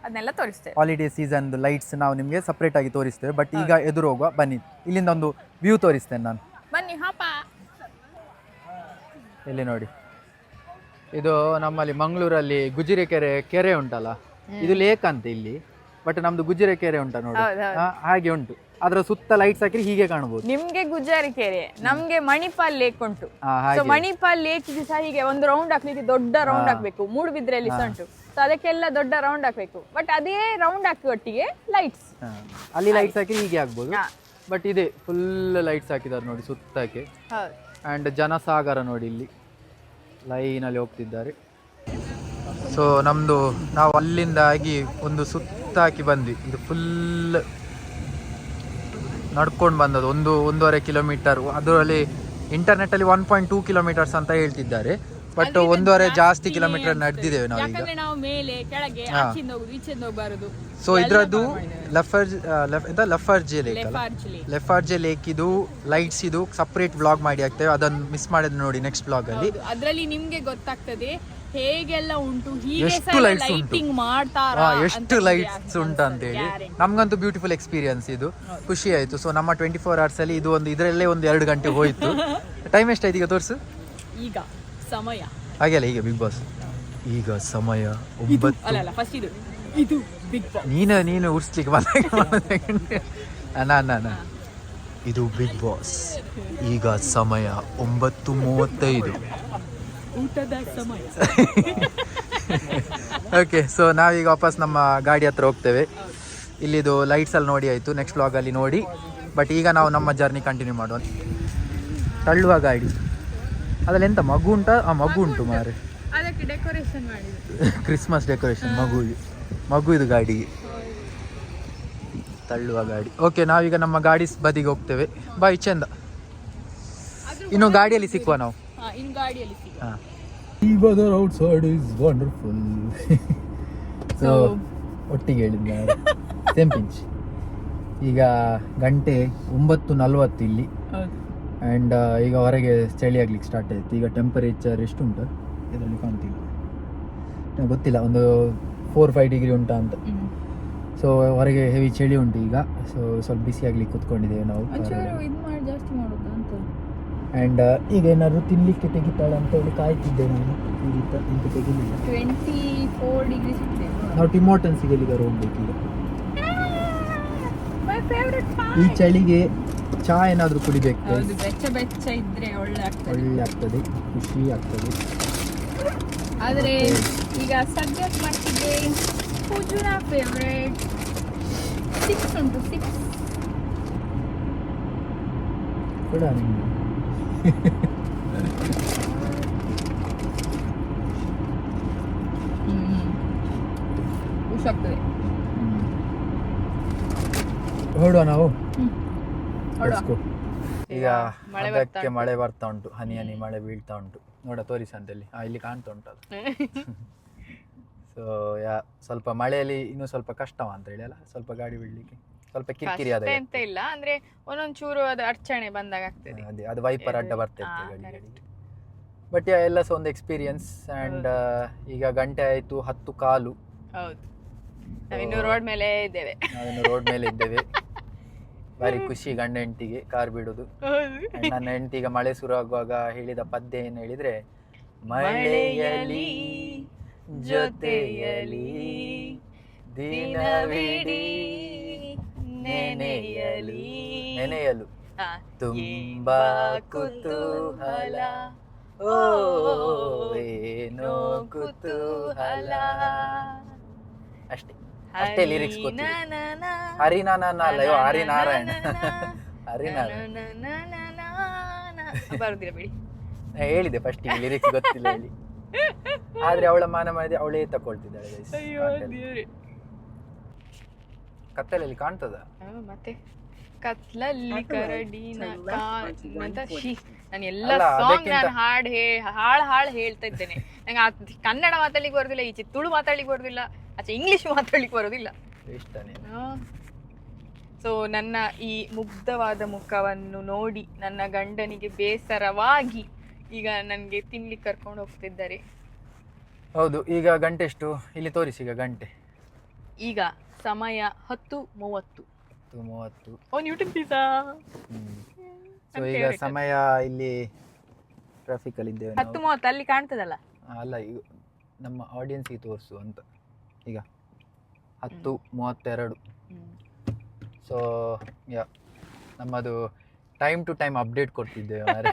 ಅದನ್ನೆಲ್ಲ ತೋರಿಸ್ತೇವೆ.
ಹಾಲಿಡೇ ಸೀಸನ್ ಲೈಟ್ಸ್ ನಾವು ನಿಮಗೆ ಸಪರೇಟ್ ಆಗಿ ತೋರಿಸ್ತೇವೆ. ಬಟ್ ಈಗ ಎದುರು ಹೋಗುವ, ಬನ್ನಿ, ಇಲ್ಲಿಂದ ಒಂದು ವ್ಯೂ ತೋರಿಸ್ತೇನೆ ನಾನು.
ಬನ್ನಿ,
ಇಲ್ಲಿ ನೋಡಿ, ಇದು ನಮ್ಮಲ್ಲಿ ಮಂಗಳೂರಲ್ಲಿ ಗುಜಿರೆ ಕೆರೆ ಉಂಟಲ್ಲ, ಇದು ಲೇಕ್ ಅಂತ ಇಲ್ಲಿ. ಬಟ್ ನಮ್ದು ಗುಜಿರೆ ಕೆರೆ ಉಂಟ ನೋಡಿ, ಹಾಗೆ ಉಂಟು. ಅದರ ಸುತ್ತ ಲೈಟ್ಸ್ ಹಾಕಿ ಹೀಗೆ ಕಾಣಬಹುದು.
ನಿಮ್ಗೆ ಗುಜರಿ ಕೆರೆ, ನಮ್ಗೆ ಮಣಿಪಾಲ್ ಲೇಕ್ ಉಂಟು. ಮಣಿಪಾಲ್ ಲೇಕ್ ಸಹ ಹೀಗೆ ಒಂದು ರೌಂಡ್ ಹಾಕ್ಲಿಕ್ಕೆ ದೊಡ್ಡ ರೌಂಡ್ ಹಾಕ್ಬೇಕು, ಮೂಡುಬಿದ್ರೆಯಲ್ಲಿ ಸಹ ಉಂಟು. ಸೊ ಅದಕ್ಕೆಲ್ಲ ದೊಡ್ಡ ರೌಂಡ್ ಹಾಕ್ಬೇಕು. ಬಟ್ ಅದೇ ರೌಂಡ್ ಹಾಕಿ ಒಟ್ಟಿಗೆ ಲೈಟ್ಸ್,
ಅಲ್ಲಿ ಲೈಟ್ಸ್ ಹಾಕಿ ಹೀಗೆ ಆಗ್ಬೋದು. ಬಟ್ ಇದೆ ಫುಲ್ ಲೈಟ್ಸ್ ಹಾಕಿದ್ದಾರೆ ನೋಡಿ ಸುತ್ತಕ್ಕೆ. ಅಂಡ್ ಜನಸಾಗರ ನೋಡಿ, ಇಲ್ಲಿ ಲೈನಲ್ಲಿ ಹೋಗ್ತಿದ್ದಾರೆ. ಸೊ ನಮ್ದು ನಾವು ಅಲ್ಲಿಂದ ಆಗಿ ಒಂದು ಸುತ್ತ ಹಾಕಿ ಬಂದ್ವಿ. ಇದು ಫುಲ್ ನಡ್ಕೊಂಡು ಬಂದದ್ದು, 1.5 ಕಿಲೋಮೀಟರ್. ಅದರಲ್ಲಿ ಇಂಟರ್ನೆಟ್ ಅಲ್ಲಿ 1.2 ಕಿಲೋಮೀಟರ್ಸ್ ಅಂತ ಹೇಳ್ತಿದ್ದಾರೆ. ಬಟ್ 1.5 ಜಾಸ್ತಿ ಕಿಲೋಮೀಟರ್ ನಡೆದಿದ್ದೇವೆ ನಾವೀಗ. ಸೊ ಇದ್ರದ್ದು ಲಫರ್ಜೆ ಲೇಕ್ ಅಲ್ಲ, ಲಫರ್ಜೆ ಲೇಕ್ ಇದು ಲೈಟ್ಸ್ ಇದು ಸಪರೇಟ್ ವ್ಲಾಗ್ ಮಾಡಿ ಹಾಕ್ತೇವೆ. ಅದನ್ನು ಮಿಸ್ ಮಾಡಿದ್ರೆ ನೋಡಿ ನೆಕ್ಸ್ಟ್ ವ್ಲಾಗ್ ಅಲ್ಲಿ.
ಅದರಲ್ಲಿ ನಿಮ್ಗೆ ಗೊತ್ತಾಗ್ತದೆ ಹೇಗೆಲ್ಲ ಉಂಟು,
ಎಷ್ಟು ಲೈಟ್ಸ್ ಉಂಟು, ಎಷ್ಟು ಲೈಟ್ಸ್ ಉಂಟು ಅಂತೇಳಿ. ನಮ್ಗಂತೂ ಬ್ಯೂಟಿಫುಲ್ ಎಕ್ಸ್ಪೀರಿಯನ್ಸ್, ಇದು ಖುಷಿ ಆಯ್ತು. ಸೊ ನಮ್ಮ 24 hours ಅಲ್ಲಿ ಇದು ಒಂದು ಇದರಲ್ಲೇ ಒಂದು 2 ಗಂಟೆ ಹೋಯ್ತು. ಟೈಮ್ ಎಷ್ಟಾಯ್ತು ಈಗ ತೋರಿಸು?
ಈಗ ಸಮಯ
ಹಾಗೆಲ್ಲ ಈಗ ಬಿಗ್ ಬಾಸ್ ಈಗ ಸಮಯ 9. ನೀನು ಉರ್ಸ್ಲಿಕ್ಕೆ ಬಂದ ಇದು ಬಿಗ್ ಬಾಸ್ ಈಗ ಸಮಯ 9:35
ಊಟದ ಸಮಯ.
ಓಕೆ, ಸೊ ನಾವೀಗ ವಾಪಸ್ ನಮ್ಮ ಗಾಡಿ ಹತ್ರ ಹೋಗ್ತೇವೆ. ಇಲ್ಲಿದು ಲೈಟ್ಸಲ್ಲಿ ನೋಡಿ ಆಯಿತು, ನೆಕ್ಸ್ಟ್ ವ್ಲಾಗಲ್ಲಿ ನೋಡಿ. ಬಟ್ ಈಗ ನಾವು ನಮ್ಮ ಜರ್ನಿ ಕಂಟಿನ್ಯೂ ಮಾಡುವ. ತಳ್ಳುವ ಗಾಡಿ ಅದ್ರಲ್ಲಿ ಎಂತ ಮಗು ಉಂಟಾ? ಮಗು ಉಂಟು ಮಾರೆ,
ಅದಕ್ಕೆ ಡೆಕೋರೇಷನ್ ಮಾಡಿದ್ರು.
ಕ್ರಿಸ್ಮಸ್ ಡೆಕೋರೇಷನ್ ಮಗು ಇದು ಗಾಡಿಗೆ. ತಳ್ಳುವ ಗಾಡಿ. ಓಕೆ, ನಾವೀಗ ನಮ್ಮ ಗಾಡಿ ಬದಿಗೆ ಹೋಗ್ತೇವೆ. ಬಾಯ್ ಚಂದ. ಇನ್ನು ಗಾಡಿಯಲ್ಲಿ ಸಿಕ್ಕುವ ನಾವು.
ಇನ್ನು ಗಾಡಿಯಲ್ಲಿ ಸಿಗುವ.
The weather outside is wonderful. So ಒಟ್ಟಿಗೆ ಹೇಳಿದ್ದೆ ಸೇಮ್ ಪಿಂಚ್. ಈಗ ಗಂಟೆ 9:40 ಇಲ್ಲಿ. ಆ್ಯಂಡ್ ಈಗ ಹೊರಗೆ ಚಳಿ ಆಗ್ಲಿಕ್ಕೆ ಸ್ಟಾರ್ಟ್ ಆಯಿತು. ಈಗ ಟೆಂಪರೇಚರ್ ಎಷ್ಟು ಉಂಟು ಇದರಲ್ಲಿ ಕಾಣ್ತಿಲ್ಲ, ಗೊತ್ತಿಲ್ಲ, ಒಂದು 4-5 ಡಿಗ್ರಿ ಉಂಟಾ ಅಂತ. ಸೊ ಹೊರಗೆ ಹೆವಿ ಚಳಿ ಉಂಟು ಈಗ. ಸೊ ಸ್ವಲ್ಪ ಬಿಸಿ ಆಗ್ಲಿಕ್ಕೆ ಕೂತ್ಕೊಂಡಿದ್ದೇವೆ ನಾವು. ಆ್ಯಂಡ್ ಈಗ ಏನಾದ್ರು ತಿನ್ಲಿಕ್ಕೆ ತೆಗಿತಾಳೆ ಅಂತ ಹೇಳಿ ಕಾಯ್ತಿದ್ದೆ ನಾನು. ಇಂತ ತೆಗಿಲಿಲ್ಲ.
24 ಡಿಗ್ರಿ
ನಾವು ಟಿಮೋಟನ್ಸಿಗೆ ಎಲ್ಲಿಗಾರು ಹೋಗ್ಬೇಕೀಗ. ಈ ಚಳಿಗೆ ಚಾ ಏನಾದರೂ ಕುಡಿಬೇಕು.
ಬೆಚ್ಚ ಇದ್ರೆ ಒಳ್ಳೆ
ಆಗ್ತದೆ, ಖುಷಿ ಆಗ್ತದೆ.
ಆದರೆ ಈಗ ಸದ್ಯಕ್ಕೆ ಮಟ್ಟಿಗೆ ಪೂಜುನ ಫೇವ್ರೇಟ್ 6 ಉಂಟು. 6
ಕೂಡ ನಿಮಗೆ
ಖುಷಿಯಾಗ್ತದೆ.
ಹೊರಡುವ ನಾವು. ಈಗ
ಮಳೆ
ಬರ್ತಾ ಉಂಟು, ಹನಿ ಹನಿ ಮಳೆ ಬೀಳ್ತಾ ಉಂಟು. ನೋಡ ತೋರಿಸಂತಲ್ಲಿ ಇಲ್ಲಿ ಕಾಣ್ತಾ ಉಂಟು ಅದು. ಸೊ ಸ್ವಲ್ಪ ಮಳೆಯಲ್ಲಿ ಇನ್ನೂ ಸ್ವಲ್ಪ ಕಷ್ಟವ ಅಂತ ಹೇಳಿ ಅಲ್ಲ, ಸ್ವಲ್ಪ ಗಾಡಿ ಬಿಡ್ಲಿಕ್ಕೆ ಸ್ವಲ್ಪ ಕಿರಿಕಿರಿ ಅದ
ಎಂತ ಇಲ್ಲ. ಅಂದ್ರೆ ಒಂದೊಂದ್ ಚೂರು ಅದು ಅರ್ಚಣೆ ಬಂದಾಗ ಆಗ್ತದೆ.
ಅದೇ ಅದು ವೈಪರ್ ಅಡ್ಡ ಬರ್ತೈತೆ ಗಾಡಿಗೆ. ಬಟ್ ಎಲ್ಲ ಸಹ ಒಂದು ಎಕ್ಸ್ಪೀರಿಯನ್ಸ್. ಆ್ಯಂಡ್ ಈಗ ಗಂಟೆ ಆಯಿತು 10:15.
ಹೌದು, ನಾವಿನ್ನು ರೋಡ್ ಮೇಲೆ ಇದ್ದೇವೆ.
ಭಾರಿ ಖುಷಿ ಗಂಡ ಹೆಂಡತಿಗೆ ಕಾರ್ ಬಿಡುದು. ನನ್ನ ಹೆಂಡತಿ ಈಗ ಮಳೆ ಶುರು ಆಗುವಾಗ ಹೇಳಿದ ಪದ್ಯ ಏನು ಹೇಳಿದ್ರೆ, ಮಳೆಯಲಿ ಜೊತೆಯಲಿ ದಿನವಿಡೀ ನೆನೆಯಲು ತುಂಬಾ ಕುತೂಹಲ, ಓ ಏನೋ ಕುತೂಹಲ. ಅಷ್ಟೇ ಲಿರಿಕ್ಸ್ ಗೊತ್ತಿಲ್ಲ. ಹರಿನಾರಾಯಣ ಅಲ್ಲ, ಹರಿನಾರಾಯಣ.
ಬರುದಿಲ್ಲ ಬಿಡಿ,
ಹೇಳಿದೆ ಫಸ್ಟ್ ಲಿರಿಕ್ಸ್ ಗೊತ್ತಿಲ್ಲ ಹೇಳಿ. ಆದ್ರೆ ಅವಳ ಮಾನ ಮಾಡಿದೆ, ಅವಳೇ ತಕೊಳ್ತಿದ್ದಾಳೆ. ಕತ್ತಲಲ್ಲಿ ಕಾಣ್ತದ
ಮತ್ತೆ ಕತ್ಲಲ್ಲಿ ಕರಡಿನ ನಾನು ಎಲ್ಲ ಸಾಂಗ್ ನಾನು ಹಾಡು ಹೇಳ್ತಾ ಇದ್ದೇನೆ. ನಂಗೆ ಕನ್ನಡ ಮಾತಾಡ್ಲಿಕ್ಕೆ ಬರೋದಿಲ್ಲ, ಈಚೆ ತುಳು ಮಾತಾಡ್ಲಿಕ್ಕೆ ಬರೋದಿಲ್ಲ, ಆಚೆ ಇಂಗ್ಲಿಷ್ ಮಾತಾಡ್ಲಿಕ್ಕೆ ಬರೋದಿಲ್ಲ. ಸೊ ನನ್ನ ಈ ಮುಗ್ಧವಾದ ಮುಖವನ್ನು ನೋಡಿ ನನ್ನ ಗಂಡನಿಗೆ ಬೇಸರವಾಗಿ ಈಗ ನನಗೆ ತಿನ್ಲಿಕ್ಕೆ ಕರ್ಕೊಂಡು ಹೋಗ್ತಿದ್ದಾರೆ.
ಹೌದು, ಈಗ ಗಂಟೆ ಎಷ್ಟು ಇಲ್ಲಿ ತೋರಿಸಿ. ಈಗ ಗಂಟೆ
ಈಗ ಸಮಯ 10:30. Own YouTube Pisa.
ಸೊ ಈಗ ಸಮಯ ಇಲ್ಲಿ ಟ್ರಾಫಿಕ್ ಅಲ್ಲಿ ಇದ್ದೇವೆ.
10:30 ಅಲ್ಲಿ ಕಾಣ್ತದಲ್ಲ.
ಅಲ್ಲ, ಈಗ ನಮ್ಮ ಆಡಿಯನ್ಸ್ಗೆ ತೋರಿಸು ಅಂತ. ಈಗ 10:32. ಸೊ ನಮ್ಮದು ಟೈಮ್ ಟು ಟೈಮ್ ಅಪ್ಡೇಟ್ ಕೊಡ್ತಿದ್ದೇವೆ ಮಾರೆ.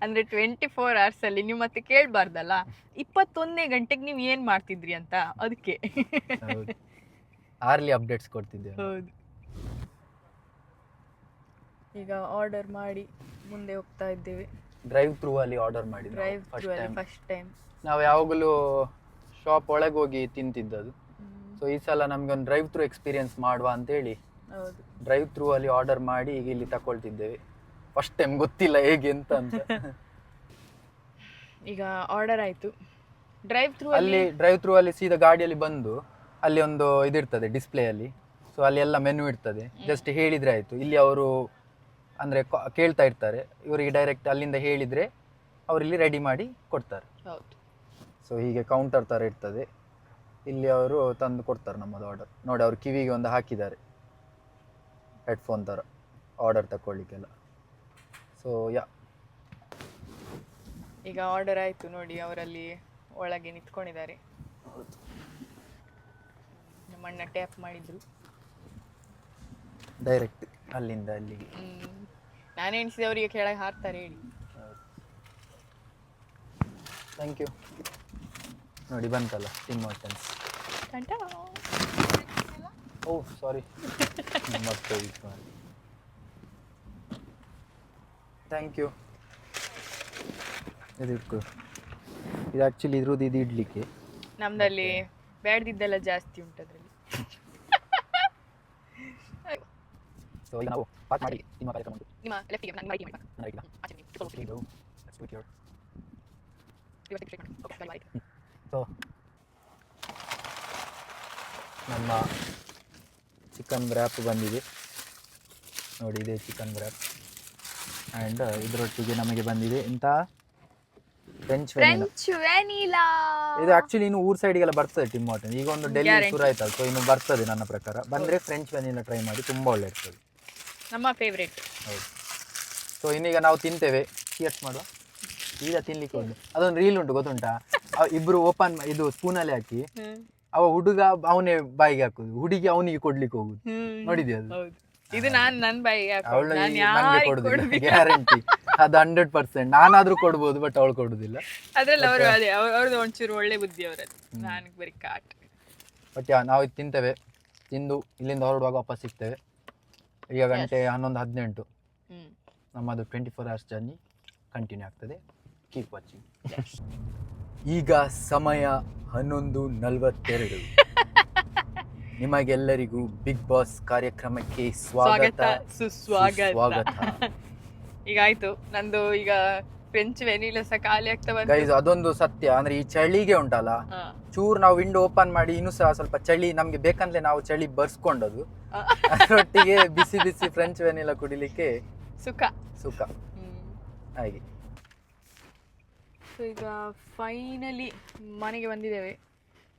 ಅಂದ್ರೆ 24 hours ಅಲ್ಲಿ ನೀವು ಮತ್ತೆ ಕೇಳಬಾರ್ದಲ್ಲ 21ನೇ ಗಂಟೆಗೆ ನೀವು ಏನ್ ಮಾಡ್ತಿದ್ರಿ ಅಂತ, ಅದಕ್ಕೆ
ಆರ್ಲಿ ಅಪ್ಡೇಟ್ಸ್ ಕೊಡ್ತಿದ್ದೇವೆ.
ಹೌದು. ಈಗ ಆರ್ಡರ್ ಮಾಡಿ ಮುಂದೆ ಹೋಗ್ತಾ ಇದ್ದೇವೆ.
ಡ್ರೈವ್ ಥ್ರೂ ಅಲ್ಲಿ ಆರ್ಡರ್ ಮಾಡಿದ್ವಿ
ಫಸ್ಟ್ ಟೈಮ್.
ನಾವು ಯಾವಾಗಲೂ ಶಾಪ್ ಒಳಗೆ ಹೋಗಿ ತಿಂತಿದ್ದದು. ಸೊ ಈ ಸಲ ನಮ್ಗೆ ಒಂದು ಡ್ರೈವ್ ಥ್ರೂ ಎಕ್ಸ್ಪೀರಿಯನ್ಸ್ ಮಾಡುವ ಅಂತೇಳಿ ಡ್ರೈವ್ ಥ್ರೂ ಅಲ್ಲಿ ಆರ್ಡರ್ ಮಾಡಿ ಈಗ ಇಲ್ಲಿ ತಗೊಳ್ತಿದ್ದೇವೆ. ಫಸ್ಟ್ ಟೈಮ್ ಗೊತ್ತಿಲ್ಲ ಹೇಗೆ ಅಂತ ಅಂತ.
ಈಗ ಆರ್ಡರ್ ಆಯ್ತು. ಡ್ರೈವ್
ಥ್ರೂ ಅಲ್ಲಿ ಸೀದಾ ಗಾಡಿಯಲ್ಲಿ ಬಂದು ಅಲ್ಲಿ ಒಂದು ಇದಿರ್ತದೆ ಡಿಸ್ಪ್ಲೇ ಅಲ್ಲಿ. ಸೊ ಅಲ್ಲಿ ಎಲ್ಲ ಮೆನು ಇರ್ತದೆ, ಜಸ್ಟ್ ಹೇಳಿದ್ರೆ ಆಯ್ತು. ಇಲ್ಲಿ ಅವರು ಅಂದ್ರೆ ಕೇಳ್ತಾ ಇರ್ತಾರೆ, ಇವರಿಗೆ ಡೈರೆಕ್ಟ್ ಅಲ್ಲಿಂದ ಹೇಳಿದ್ರೆ ಅವರಿಲ್ಲಿ ರೆಡಿ ಮಾಡಿ ಕೊಡ್ತಾರೆ. ಸೊ ಹೀಗೆ ಕೌಂಟರ್ ಥರ ಇರ್ತದೆ, ಇಲ್ಲಿ ಅವರು ತಂದು ಕೊಡ್ತಾರೆ ನಮ್ಮದು ಆರ್ಡರ್. ನೋಡಿ, ಅವ್ರು ಕಿವಿಗೆ ಒಂದು ಹಾಕಿದ್ದಾರೆ ಹೆಡ್ಫೋನ್ ಥರ ಆರ್ಡರ್ ತಗೊಳ್ಳಿಕ್ಕೆಲ್ಲ. ಸೊ
ಈಗ ಆರ್ಡರ್ ಆಯಿತು ನೋಡಿ, ಅವರಲ್ಲಿ ಒಳಗೆ ನಿಂತ್ಕೊಂಡಿದ್ದಾರೆ. ನಮ್ಮಣ್ಣ ಟ್ಯಾಪ್ ಮಾಡಿದ್ರು
ಡೈರೆಕ್ಟ್ ಅಲ್ಲಿಂದ ಅಲ್ಲಿಗೆ.
ನಾನು ಎಣಿಸಿದವರಿಗೆ ಕೆಳಗೆ ಹಾರ್ತಾರೆ ಹೇಳಿ.
Thank you. ನೋಡಿ ಬಂತಲ್ಲ ಟಿಮ್ ಹಾರ್ಟನ್ಸ್. ಓ ಸಾರಿ ಮತ್ತೆ ಥ್ಯಾಂಕ್ ಯು. ಇದು ಇಟ್ಕೊ. ಇದು ಆ್ಯಕ್ಚುಲಿ ಇದ್ರದ್ದು ಇದು ಇಡ್ಲಿಕ್ಕೆ.
ನಮ್ದಲ್ಲಿ ಬೇಡದಿದ್ದೆಲ್ಲ ಜಾಸ್ತಿ ಉಂಟು ಅದರಲ್ಲಿ.
ಸೊ ಈಗ ನಾವು ಪಾಸ್ ಮಾಡಿ ನಿಮ್ಮ ಕಾರ್ಯಕ್ರಮ ಉಂಟು.
ನಿಮ್ಮ ಲೆಫ್ಟಿಗೆ ನಾನು ರೈಟಿಗೆ ಮಾಡಿ
ನನ್ನ ರೈಟಿಗೆ.
ಆಚೆ ಬನ್ನಿ.
ಇದು let's do it here.
ಇವತ್ತಿಗೆ ಸ್ಟ್ರೈಟ್ ಮಾಡಿ. Okay right.
ಸೊ ನಮ್ಮ ಚಿಕನ್ ವ್ರ್ಯಾಪ್ ಬಂದಿದೆ ನೋಡಿ, ಇದೆ ಚಿಕನ್ ವ್ರ್ಯಾಪ್. ಆ್ಯಂಡ್ ಇದರೊಟ್ಟಿಗೆ ನಮಗೆ ಬಂದಿದೆ ಇಂಥ ಫ್ರೆಂಚ್ ವೆನಿಲಾ.
French vanilla.
ಇದು ಆ್ಯಕ್ಚುಲಿ ಇನ್ನು ಊರ್ ಸೈಡಿಗೆಲ್ಲ ಬರ್ತದೆ ಟಿಮ್ ಹಾರ್ಟನ್. ಈಗ ಒಂದು ಡೆಲ್ಲಿ
Guarantee.
ಶುರು ಆಯ್ತಲ್ಲ, ಸೊ ಇನ್ನು ಬರ್ತದೆ ನನ್ನ ಪ್ರಕಾರ. ಬಂದರೆ ಫ್ರೆಂಚ್ ವೆನಿಲಾ ಟ್ರೈ ಮಾಡಿ, ತುಂಬ ಒಳ್ಳೆ ಇರ್ತದೆ.
ನಮ್ಮ ಫೇವ್ರೇಟ್.
ಹೌದು. ಸೊ ಇನ್ನೀಗ ನಾವು ತಿಂತೇವೆ. ಚಿಯರ್ಸ್ ಮಾಡುವ. ಈಗ ತಿನ್ಲಿಕ್ಕೆ ಒಂದು ಅದೊಂದು ರೀಲ್ ಉಂಟು ಗೊತ್ತುಂಟಾ? ಇಬ್ರು ಓಪನ್ ಇದು ಸ್ಪೂನಲ್ಲಿ ಹಾಕಿ ಅವ ಹುಡುಗ ಅವನೇ ಬಾಯಿಗೆ ಹಾಕುದು, ಹುಡುಗಿ ಅವನಿಗೆ ಕೊಡ್ಲಿಕ್ಕೆ ಹೋಗುದು. ನೋಡಿದ್ಯಾ ಅದು?
ಹೌದು. ಇದು ನನ್ನ ಬಾಯಿಗೆ
ಅವಳು
ನಾನು
ನನಗೆ
ಯಾರಿಗೆ
ಕೊಡುದಿಲ್ಲ,
ಕೊಡುದಿಲ್ಲ.
ಗ್ಯಾರಂಟಿ. ಅದು 100%. ನಾನಾದ್ರೂ ಕೊಡ್ಬೋದು, ಬಟ್ ಅವಳು ಕೊಡುದಿಲ್ಲ.
ಅದ್ರಲ್ಲಿ ಅವರು ಅದೇ ಅವ್ರದ್ದು ಒಂಚೂರು ಒಳ್ಳೆ ಬುದ್ಧಿ ಅವರದ್ದು. ನನಗೆ ಬರೀ ಕಾಟ್.
ಬಟ್ ನಾವು ಇದು ತಿಂತೇವೆ. ತಿಂದು ಇಲ್ಲಿಂದ ಹೊರಡುವಾಗ ವಾಪಸ್ ಸಿಗ್ತೇವೆ. ಈಗ ಗಂಟೆ 11:18. ನಮ್ಮದು 24 hours ಜರ್ನಿ ಕಂಟಿನ್ಯೂ ಆಗ್ತದೆ. Keep watching. ಈಗ ಸಮಯ 11:42. ನಿಮಗೆಲ್ಲರಿಗೂ ಬಿಗ್ ಬಾಸ್ ಕಾರ್ಯಕ್ರಮಕ್ಕೆ ಸ್ವಾಗತ
ಸುಸ್ವಾಗತ. ಈಗ ಆಯ್ತು ನಂದು. ಈಗ ಫ್ರೆಂಚ್ ವೆನಿಲಾ ಸಹ ಖಾಲಿ ಆಗ್ತಾ ಬಂತು.
ಗೈಸ್ ಅದೊಂದು ಸತ್ಯ, ಅಂದ್ರೆ ಈ ಚಳಿಗೆ ಉಂಟಲ್ಲ, ಚೂರು ನಾವು ವಿಂಡೋ ಓಪನ್ ಮಾಡಿ ಇನ್ನೂ ಸಹ ಸ್ವಲ್ಪ ಚಳಿ ನಮ್ಗೆ ಬೇಕಂದ್ರೆ ನಾವು ಚಳಿ ಬರ್ಸ್ಕೊಂಡದು. ಅದರೊಟ್ಟಿಗೆ ಬಿಸಿ ಬಿಸಿ ಫ್ರೆಂಚ್ ವೆನಿಲಾ ಕುಡಿಲಿಕ್ಕೆ
ಸುಖ.
ಹಾಗೆ.
ಸೊ ಈಗ ಫೈನಲಿ ಮನೆಗೆ ಬಂದಿದ್ದೇವೆ.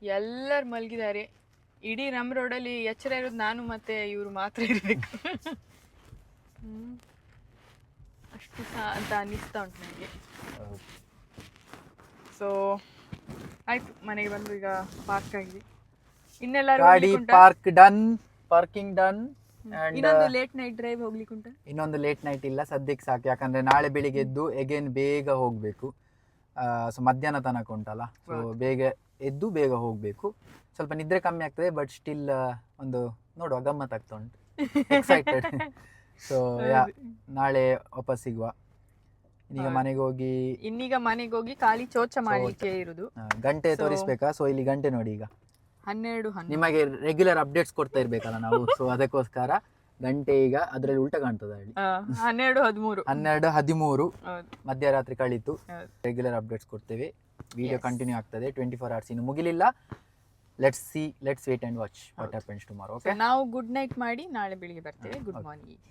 ಎಲ್ಲರೂ ಮಲಗಿದ್ದಾರೆ. ಇಡೀ ನಮ್ಮ ರೋಡಲ್ಲಿ ಎಚ್ಚರ ಇರೋದು ನಾನು ಮತ್ತೆ ಇವರು ಮಾತ್ರ ಇರಬೇಕು. ಅಷ್ಟು ಸಹ ಅಂತ ಅನ್ನಿಸ್ತಾ ಉಂಟು ನನಗೆ. ಸೊ ಆಯ್ತು, ಮನೆಗೆ ಬಂದು ಈಗ ಪಾರ್ಕ್ ಆಗಿದೆ. ಇನ್ನೆಲ್ಲರೂ
ಗಾಡಿ ಪಾರ್ಕ್ ಡನ್, ಪಾರ್ಕಿಂಗ್ ಡನ್.
ಇನ್ನೊಂದು ಲೇಟ್ ನೈಟ್ ಡ್ರೈವ್ ಹೋಗ್ಲಿಕ್ಕೆ ಉಂಟು.
ಇನ್ನೊಂದು ಲೇಟ್ ನೈಟ್ ಇಲ್ಲ ಸದ್ಯಕ್ಕೆ, ಸಾಕು. ಯಾಕಂದ್ರೆ ನಾಳೆ ಬೆಳಿಗ್ಗೆ ಎದ್ದು ಎಗೇನ್ ಬೇಗ ಹೋಗ್ಬೇಕು. ಸೊ ಮಧ್ಯಾಹ್ನ ತನಕ ಉಂಟಲ್ಲ, ಸೊ ಬೇಗ ಎದ್ದು ಬೇಗ ಹೋಗ್ಬೇಕು. ಸ್ವಲ್ಪ ನಿದ್ರೆ ಕಮ್ಮಿ ಆಗ್ತದೆ, ಬಟ್ ಸ್ಟಿಲ್ ಒಂದು ನೋಡುವ ಗಮ್ಮತ್ ಆಗ್ತಾ ಉಂಟು. ಎಕ್ಸೈಟೆಡ್. ಸೊ ನಾಳೆ ವಾಪಸ್ ಸಿಗುವ. ಇನ್ನೀಗ ಮನೆಗೆ ಹೋಗಿ ಖಾಲಿ ಚೋಚ ಮಾಡ್ಲಿಕ್ಕೆ ಇರುದು. ಗಂಟೆ ತೋರಿಸ್ಬೇಕಾ? ಸೊ ಇಲ್ಲಿ ಗಂಟೆ ನೋಡಿ, ಈಗ
12
ನಿಮಗೆ ರೆಗ್ಯುಲರ್ ಅಪ್ಡೇಟ್ಸ್ ಕೊಡ್ತಾ ಇರ್ಬೇಕಲ್ಲ ನಾವು. ಸೊ ಅದಕ್ಕೋಸ್ಕರ ಗಂಟೆ ಈಗ ಅದರಲ್ಲಿ ಉಲ್ಟಾ ಕಾಣ್ತದೆ. 12:13 ಮಧ್ಯರಾತ್ರಿ ಕಳೀತು. ರೆಗ್ಯುಲರ್ ಅಪ್ಡೇಟ್ಸ್ ಕೊಡ್ತೇವೆ. ವಿಡಿಯೋ ಕಂಟಿನ್ಯೂ ಆಗ್ತದೆ. 24 hours ಇನ್ನು ಮುಗಿಲಿಲ್ಲ. Let's wait and watch what happens tomorrow. Okay,
ನಾವು ಗುಡ್ ನೈಟ್ ಮಾಡಿ ನಾಳೆ ಬೆಳಿಗ್ಗೆ ಬರ್ತೇವೆ. Good morning.